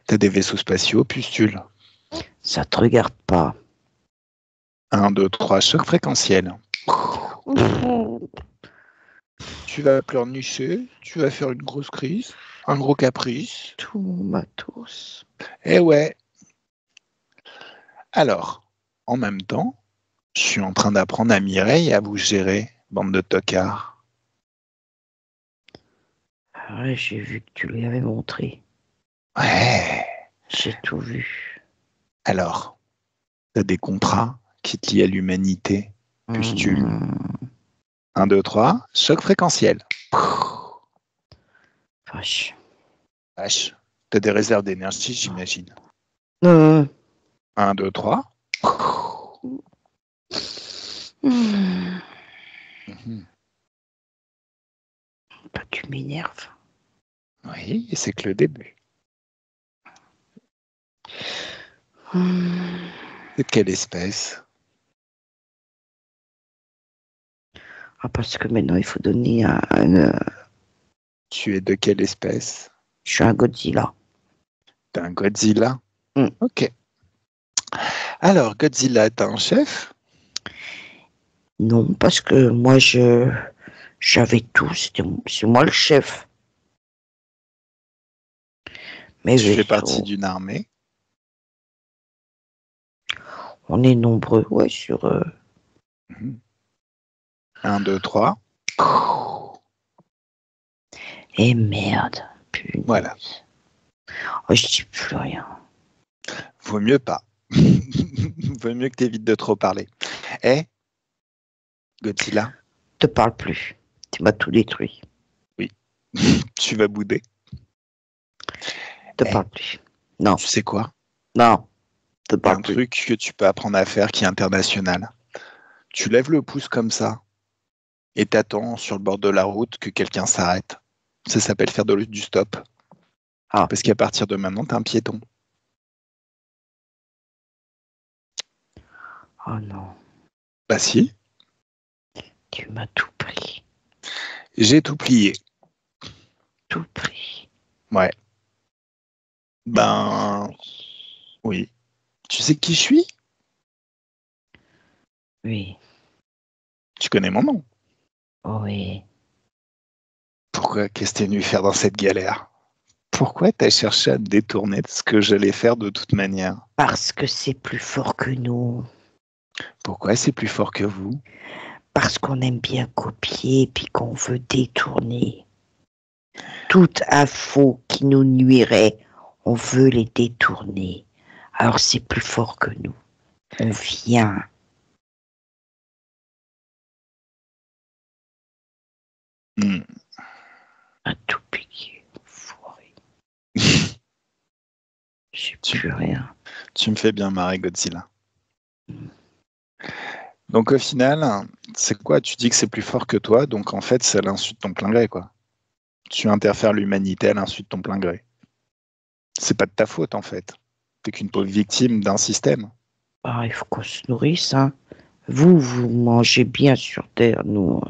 T'as des vaisseaux spatiaux, Pustule. Ça te regarde pas. 1, 2, 3, choc fréquentiel. Tu vas pleurnicher, tu vas faire une grosse crise, un gros caprice. Tout mon matos. Eh ouais. Alors, en même temps, je suis en train d'apprendre à Mireille à vous gérer, bande de tocards. Ouais, j'ai vu que tu lui avais montré. Ouais. J'ai tout vu. Alors, t'as des contrats qui te lient à l'humanité, Pustule. 1, 2, 3, choc fréquentiel. Vache. Vache. T'as des réserves d'énergie, j'imagine. 1, 2, 3. Bah, tu m'énerves. Oui, et c'est que le début. C'est de quelle espèce? Ah, parce que maintenant, il faut donner Tu es de quelle espèce? Je suis un Godzilla. T'es un Godzilla? Ok. Alors, Godzilla, t'as un chef? Non, parce que moi, j'avais tout. C'est moi le chef. Mais Tu fais partie d'une armée? On est nombreux, ouais, sur... 1, 2, 3. Et merde. Punaise. Voilà. Oh, je dis plus rien. Vaut mieux pas. Vaut mieux que t'évites de trop parler. Eh, Godzilla? Te parle plus. Tu m'as tout détruit. Oui. Tu vas bouder. Te parle plus. Non. Tu sais quoi? Non. Te Il y a parle un plus. truc que tu peux apprendre à faire qui est international. Tu lèves le pouce comme ça et t'attends sur le bord de la route que quelqu'un s'arrête. Ça s'appelle faire du stop. Ah. Parce qu'à partir de maintenant, t'es un piéton. Oh non. Bah si. Tu m'as tout pris. J'ai tout plié. Tout pris. Ouais. Ben oui. Tu sais qui je suis? Oui. Tu connais mon nom. Oui. Pourquoi? Qu'est-ce que t'es venu faire dans cette galère? Pourquoi t'as cherché à te détourner de ce que j'allais faire de toute manière? Parce que c'est plus fort que nous. Pourquoi c'est plus fort que vous? Parce qu'on aime bien copier et puis qu'on veut détourner. Toute info qui nous nuirait, on veut les détourner. Alors c'est plus fort que nous. On vient. À tout piquer. Foiré. J'ai plus rien. Tu me fais bien marrer, Godzilla. Donc au final, c'est quoi? Tu dis que c'est plus fort que toi, donc en fait, c'est à l'insu de ton plein gré, quoi. Tu interfères l'humanité à l'insu de ton plein gré. C'est pas de ta faute, en fait. T'es qu'une pauvre victime d'un système. Ah, il faut qu'on se nourrisse, hein. Vous mangez bien sur Terre, nous.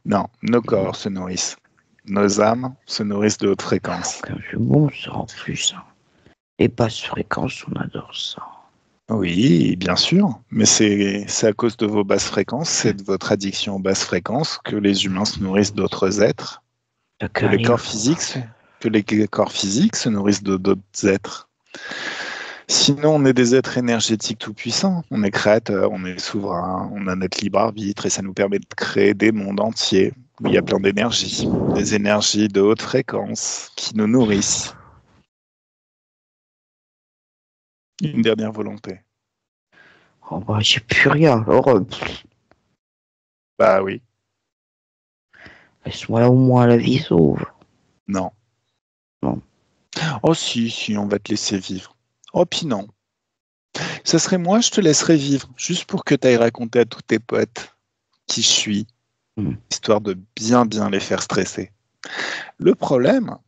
Non, nos corps se nourrissent. Nos âmes se nourrissent de hautes fréquences. C'est bon, ça, en plus. Hein. Les basses fréquences, on adore ça. Oui, bien sûr, mais c'est à cause de vos basses fréquences, c'est de votre addiction aux basses fréquences que les humains se nourrissent d'autres êtres. Que les corps physiques que les corps physiques se nourrissent d'autres êtres. Sinon, on est des êtres énergétiques tout-puissants. On est créateurs, on est souverains, on a notre libre arbitre et ça nous permet de créer des mondes entiers où il y a plein d'énergies. Des énergies de haute fréquence qui nous nourrissent. Une dernière volonté. Oh, bah, j'ai plus rien. Alors, Bah oui. laisse-moi là au moins la vie sauve. Non. Non. Oh si, on va te laisser vivre. Oh puis non. Ça serait moi, je te laisserais vivre, juste pour que tu ailles raconter à tous tes potes qui je suis, histoire de bien les faire stresser. Le problème,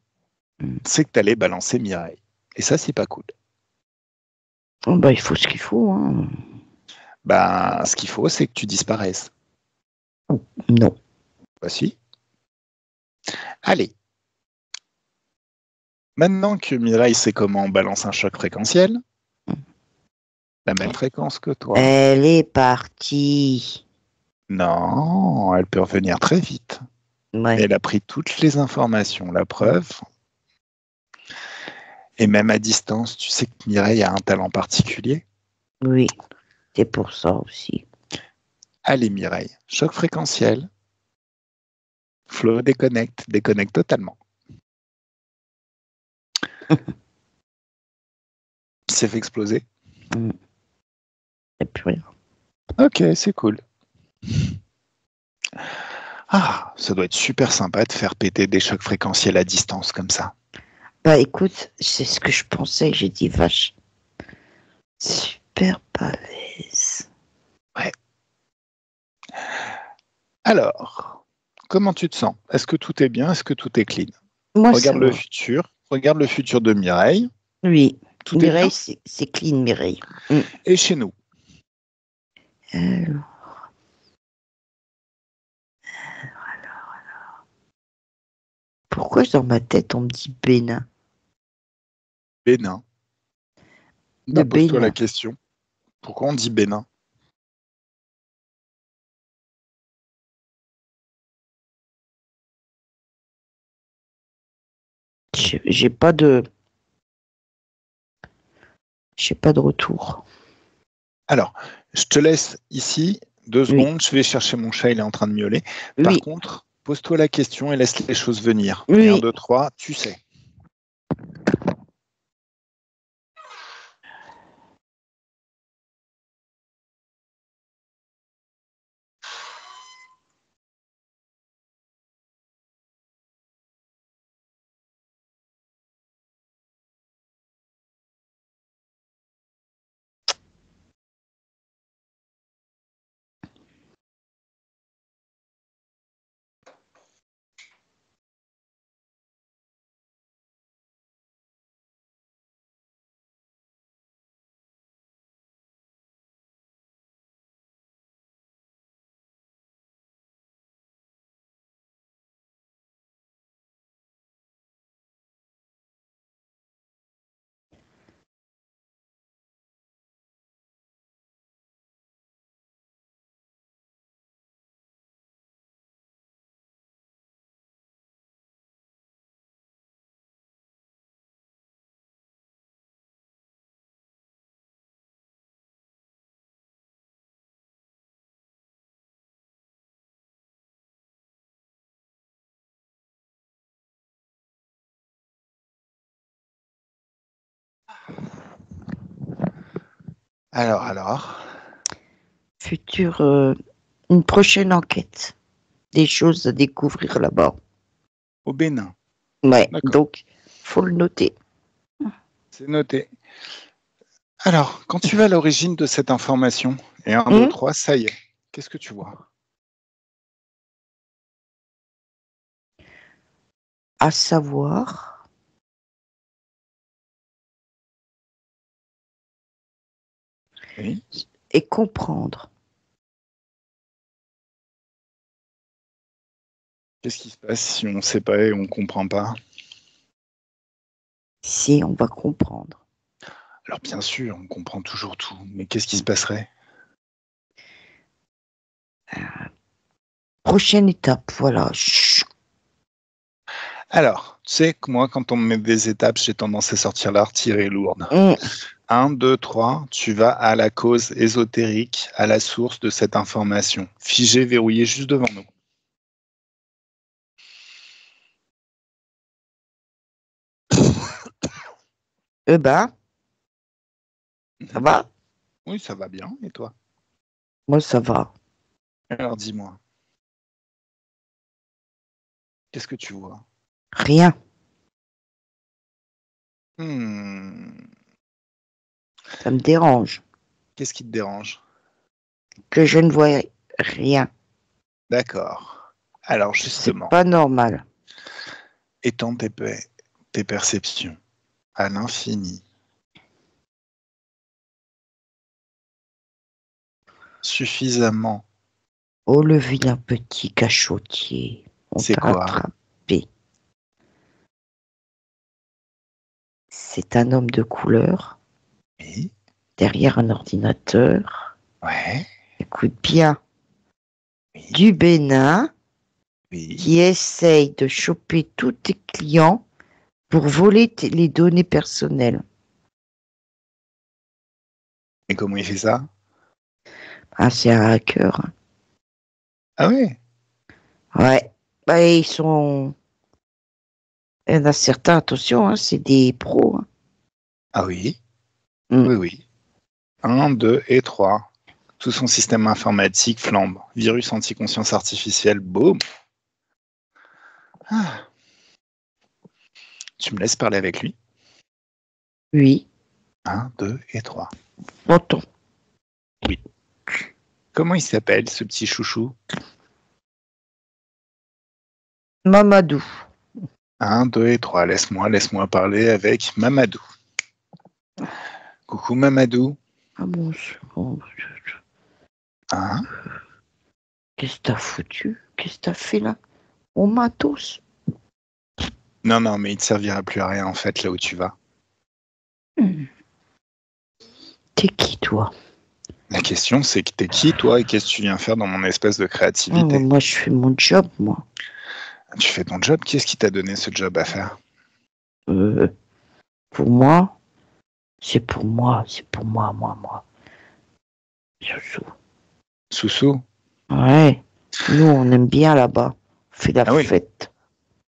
c'est que tu allais balancer Mireille. Et ça, c'est pas cool. Oh, bah, il faut ce qu'il faut. Hein. Bah, ce qu'il faut, c'est que tu disparaisses. Non. Bah si. Allez. Maintenant que Mireille sait comment on balance un choc fréquentiel, la même fréquence que toi. Elle est partie. Non, elle peut revenir très vite. Ouais. Elle a pris toutes les informations, la preuve. Et même à distance, tu sais que Mireille a un talent particulier. Oui, c'est pour ça aussi. Allez Mireille, choc fréquentiel. Flo déconnecte totalement. Il s'est fait exploser. Il n'y a plus rien. Ok, c'est cool. Ah, ça doit être super sympa de faire péter des chocs fréquentiels à distance comme ça. Bah écoute, c'est ce que je pensais. J'ai dit vache. Super pavesse. Ouais. Alors, comment tu te sens? Est-ce que tout est bien? Est-ce que tout est clean? Moi, Regarde ça le va. futur. Regarde le futur de Mireille. Oui. Tout Mireille, est bien? c'est clean, Mireille. Et chez nous? Alors. Pourquoi dans ma tête on me dit Bénin? Bénin. De Bah, pose-toi la Bénin. question. Pourquoi on dit Bénin? J'ai pas de. J'ai pas de retour. Alors, je te laisse ici 2 Oui. secondes. Je vais chercher mon chat, il est en train de miauler. Par Oui. contre, pose-toi la question et laisse les choses venir. Oui. Et 1, 2, 3, tu sais. Alors. Futur. Une prochaine enquête. Des choses à découvrir là-bas. Au Bénin. Ouais. D'accord. Donc, faut le noter. C'est noté. Alors, quand tu vas à l'origine de cette information, et 1, 2, 3, ça y est, qu'est-ce que tu vois? À savoir. Oui. Et comprendre. Qu'est-ce qui se passe si on ne sait pas et on ne comprend pas? Si on va comprendre. Alors bien sûr, on comprend toujours tout, mais qu'est-ce qui se passerait? Prochaine étape, voilà. Chut. Alors, tu sais que moi, quand on me met des étapes, j'ai tendance à sortir l'artillerie lourde. 1, 2, 3, tu vas à la cause ésotérique, à la source de cette information. Figée, verrouillée, juste devant nous. Ça va? Oui, ça va bien. Et toi? Moi, ça va. Alors, dis-moi. Qu'est-ce que tu vois? Rien. Ça me dérange. Qu'est-ce qui te dérange? Que je ne vois rien. D'accord. Alors, justement, C'est pas normal. étends tes perceptions à l'infini. Suffisamment. Oh, le vilain petit cachotier. On C'est t'a quoi? attrapé. C'est un homme de couleur. Oui. Derrière un ordinateur. Ouais. Écoute bien. Oui. Du Bénin. Oui. Qui essaye de choper tous tes clients pour voler les données personnelles. Et comment il fait ça? Ah, c'est un hacker. Ah oui? Ouais. Bah, ils sont... Il y en a certains, attention, hein, c'est des pros. Hein. Ah oui? Oui, oui. 1, 2 et 3. Tout son système informatique flambe. Virus anti-conscience artificielle, boum. Ah. Tu me laisses parler avec lui? Oui. 1, 2 et 3. Menton. Oui. Comment il s'appelle, ce petit chouchou? Mamadou. 1, 2 et 3. Laisse-moi parler avec Mamadou. Coucou Mamadou. Ah bon, Hein? Qu'est-ce que t'as foutu? Qu'est-ce que t'as fait là? Au matos. Non, mais il te servira plus à rien en fait là où tu vas. T'es qui toi? La question c'est que t'es qui toi et qu'est-ce que tu viens faire dans mon espèce de créativité? Moi je fais mon job, moi. Tu fais ton job, qu'est-ce qui t'a donné ce job à faire? Pour moi, c'est pour moi, moi. Soussou. Soussou? Ouais. Nous, on aime bien là-bas. On fait la fête.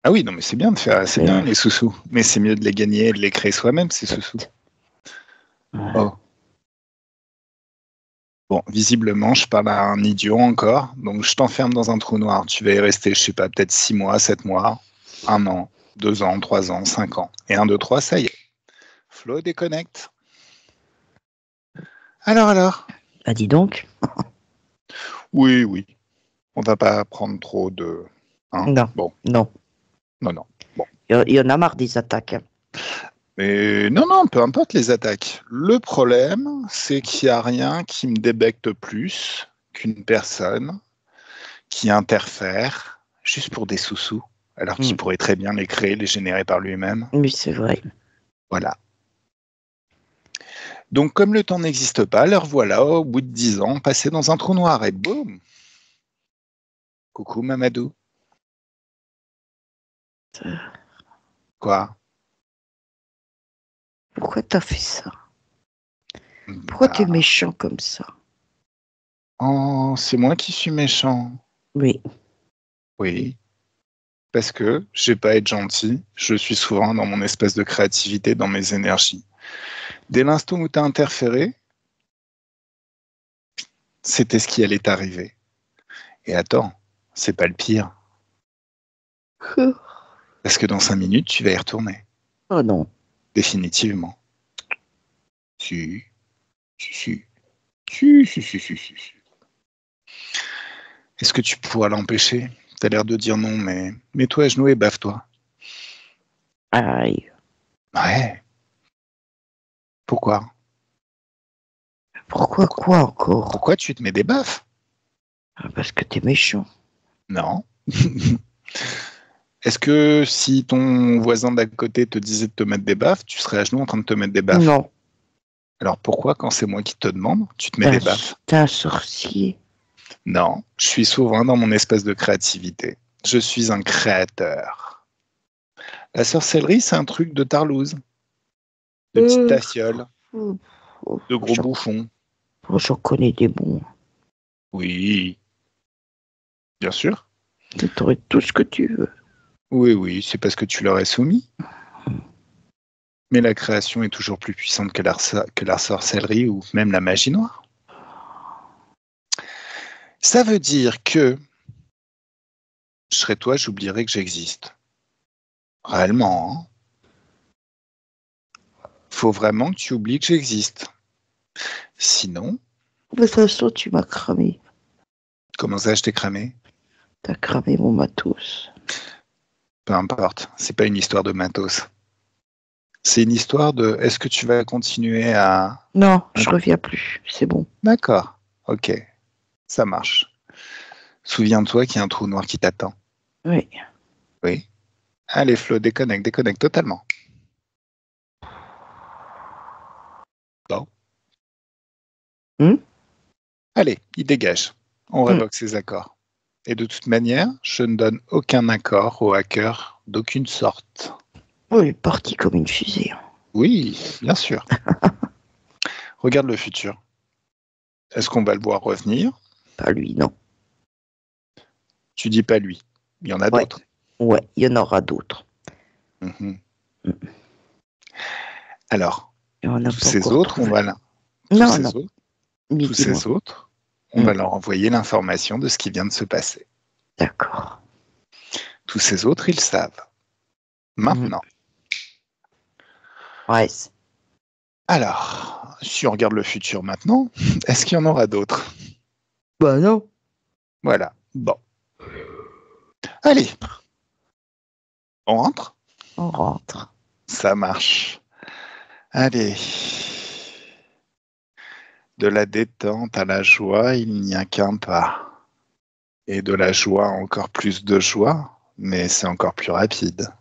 Ah oui, non mais c'est bien de faire, c'est bien les sous-sous. Mais c'est mieux de les gagner et de les créer soi-même, ces sous-sous. Ouais. Oh. Bon, visiblement, je parle à un idiot encore, donc je t'enferme dans un trou noir. Tu vas y rester, je sais pas, peut-être 6 mois, 7 mois, 1 an, 2 ans, 3 ans, 5 ans. Et 1, 2, 3, ça y est. Flo déconnecte. Alors. Bah dis donc. Oui. On va pas prendre trop de... Hein? Non. Bon. Non. Bon. Il y en a marre des attaques. Hein. Mais non, peu importe les attaques. Le problème, c'est qu'il n'y a rien qui me débecte plus qu'une personne qui interfère juste pour des sous-sous, alors qu'il pourrait très bien les créer, les générer par lui-même. Oui, c'est vrai. Voilà. Donc, comme le temps n'existe pas, leur voilà, au bout de 10 ans, passé dans un trou noir, et boum! Coucou Mamadou. Quoi? Pourquoi t'as fait ça? Pourquoi t'es méchant comme ça? Oh, c'est moi qui suis méchant. Oui. Oui. Parce que j'ai pas à être gentil, je suis souverain dans mon espèce de créativité, dans mes énergies. Dès l'instant où tu as interféré, c'était ce qui allait t'arriver. Et attends, c'est pas le pire. Parce que dans 5 minutes, tu vas y retourner. Oh non. Définitivement. Si. Est-ce que tu pourras l'empêcher? T'as l'air de dire non, mais mets-toi à genoux et baffe-toi. Aïe. Ouais. Pourquoi? Pourquoi quoi encore? Pourquoi tu te mets des baffes? Parce que t'es méchant. Non. Est-ce que si ton voisin d'à côté te disait de te mettre des baffes, tu serais à genoux en train de te mettre des baffes? Non. Alors pourquoi, quand c'est moi qui te demande, tu te mets des baffes? T'es un sorcier. Non, je suis souverain dans mon espèce de créativité. Je suis un créateur. La sorcellerie, c'est un truc de tarlouse, de petites tafioles, de gros bouffons. J'en connais des bons. Oui, bien sûr. Tu aurais tout ce que tu veux. Oui, c'est parce que tu leur es soumis. Mais la création est toujours plus puissante que la sorcellerie ou même la magie noire. Ça veut dire que je serais toi, j'oublierais que j'existe. Réellement, faut vraiment que tu oublies que j'existe. Sinon, De toute façon, tu m'as cramé. comment ça, je t'ai cramé? T'as cramé mon matos. Peu importe, c'est pas une histoire de matos. C'est une histoire de est-ce que tu vas continuer à... Non, je reviens plus. C'est bon. D'accord, ok, ça marche. Souviens-toi qu'il y a un trou noir qui t'attend. Oui. Oui. Allez Flo, déconnecte totalement. Bon. Allez, il dégage. On révoque ces accords. Et de toute manière, je ne donne aucun accord au hacker d'aucune sorte. Oh, il est parti comme une fusée. Oui, bien sûr. Regarde le futur. Est-ce qu'on va le voir revenir? Pas lui, non. Tu dis pas lui. Il y en a d'autres. Ouais, il y en aura d'autres. Alors, tous ces autres, on va là. Tous ces autres, on va leur envoyer l'information de ce qui vient de se passer. D'accord. Tous ces autres, ils savent. Maintenant. Ouais. Alors, si on regarde le futur maintenant, est-ce qu'il y en aura d'autres? Bah non. Voilà. Bon. Allez. On rentre? On rentre. Ça marche. Allez. De la détente à la joie, il n'y a qu'un pas. Et de la joie, encore plus de joie, mais c'est encore plus rapide.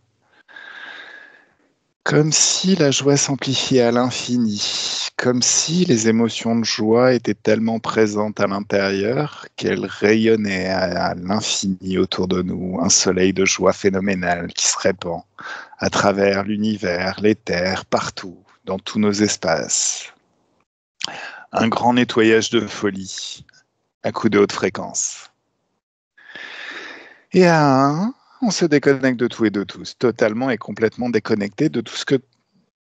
Comme si la joie s'amplifiait à l'infini, comme si les émotions de joie étaient tellement présentes à l'intérieur qu'elles rayonnaient à l'infini autour de nous, un soleil de joie phénoménal qui se répand à travers l'univers, les terres, partout, dans tous nos espaces. Un grand nettoyage de folie, à coups de haute fréquence. Et à un, on se déconnecte de tout et de tous, totalement et complètement déconnecté de tout ce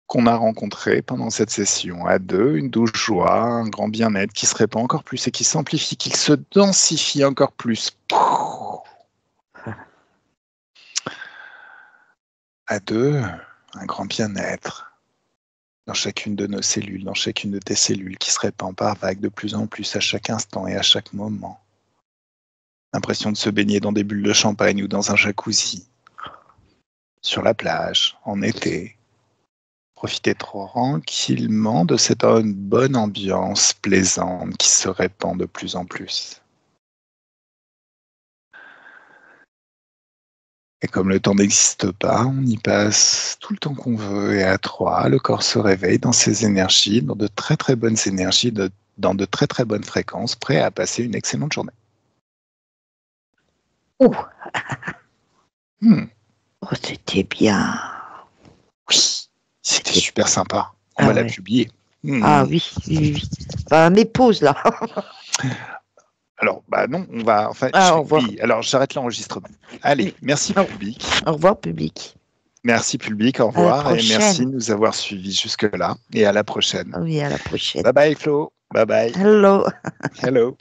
qu'on a rencontré pendant cette session. À deux, une douce joie, un grand bien-être qui se répand encore plus et qui s'amplifie, qui se densifie encore plus. À deux, un grand bien-être dans chacune de nos cellules, dans chacune de tes cellules, qui se répand par vagues de plus en plus à chaque instant et à chaque moment. L'impression de se baigner dans des bulles de champagne ou dans un jacuzzi, sur la plage, en été. Profiter tranquillement de cette bonne ambiance plaisante qui se répand de plus en plus. Et comme le temps n'existe pas, on y passe tout le temps qu'on veut et à trois, le corps se réveille dans ses énergies, dans de très très bonnes énergies, dans de très très bonnes fréquences, prêt à passer une excellente journée. Oh, c'était bien. Oui, c'était super sympa. On va la publier. Ah oui. Bah, mes pauses là. Alors, bah non, on va... Enfin, au revoir. Oui, alors j'arrête l'enregistrement. Allez, merci public. Au revoir public. Merci public, au revoir et merci de nous avoir suivis jusque-là et à la prochaine. Oui, à la prochaine. Bye bye Flo, bye bye. Hello. Hello.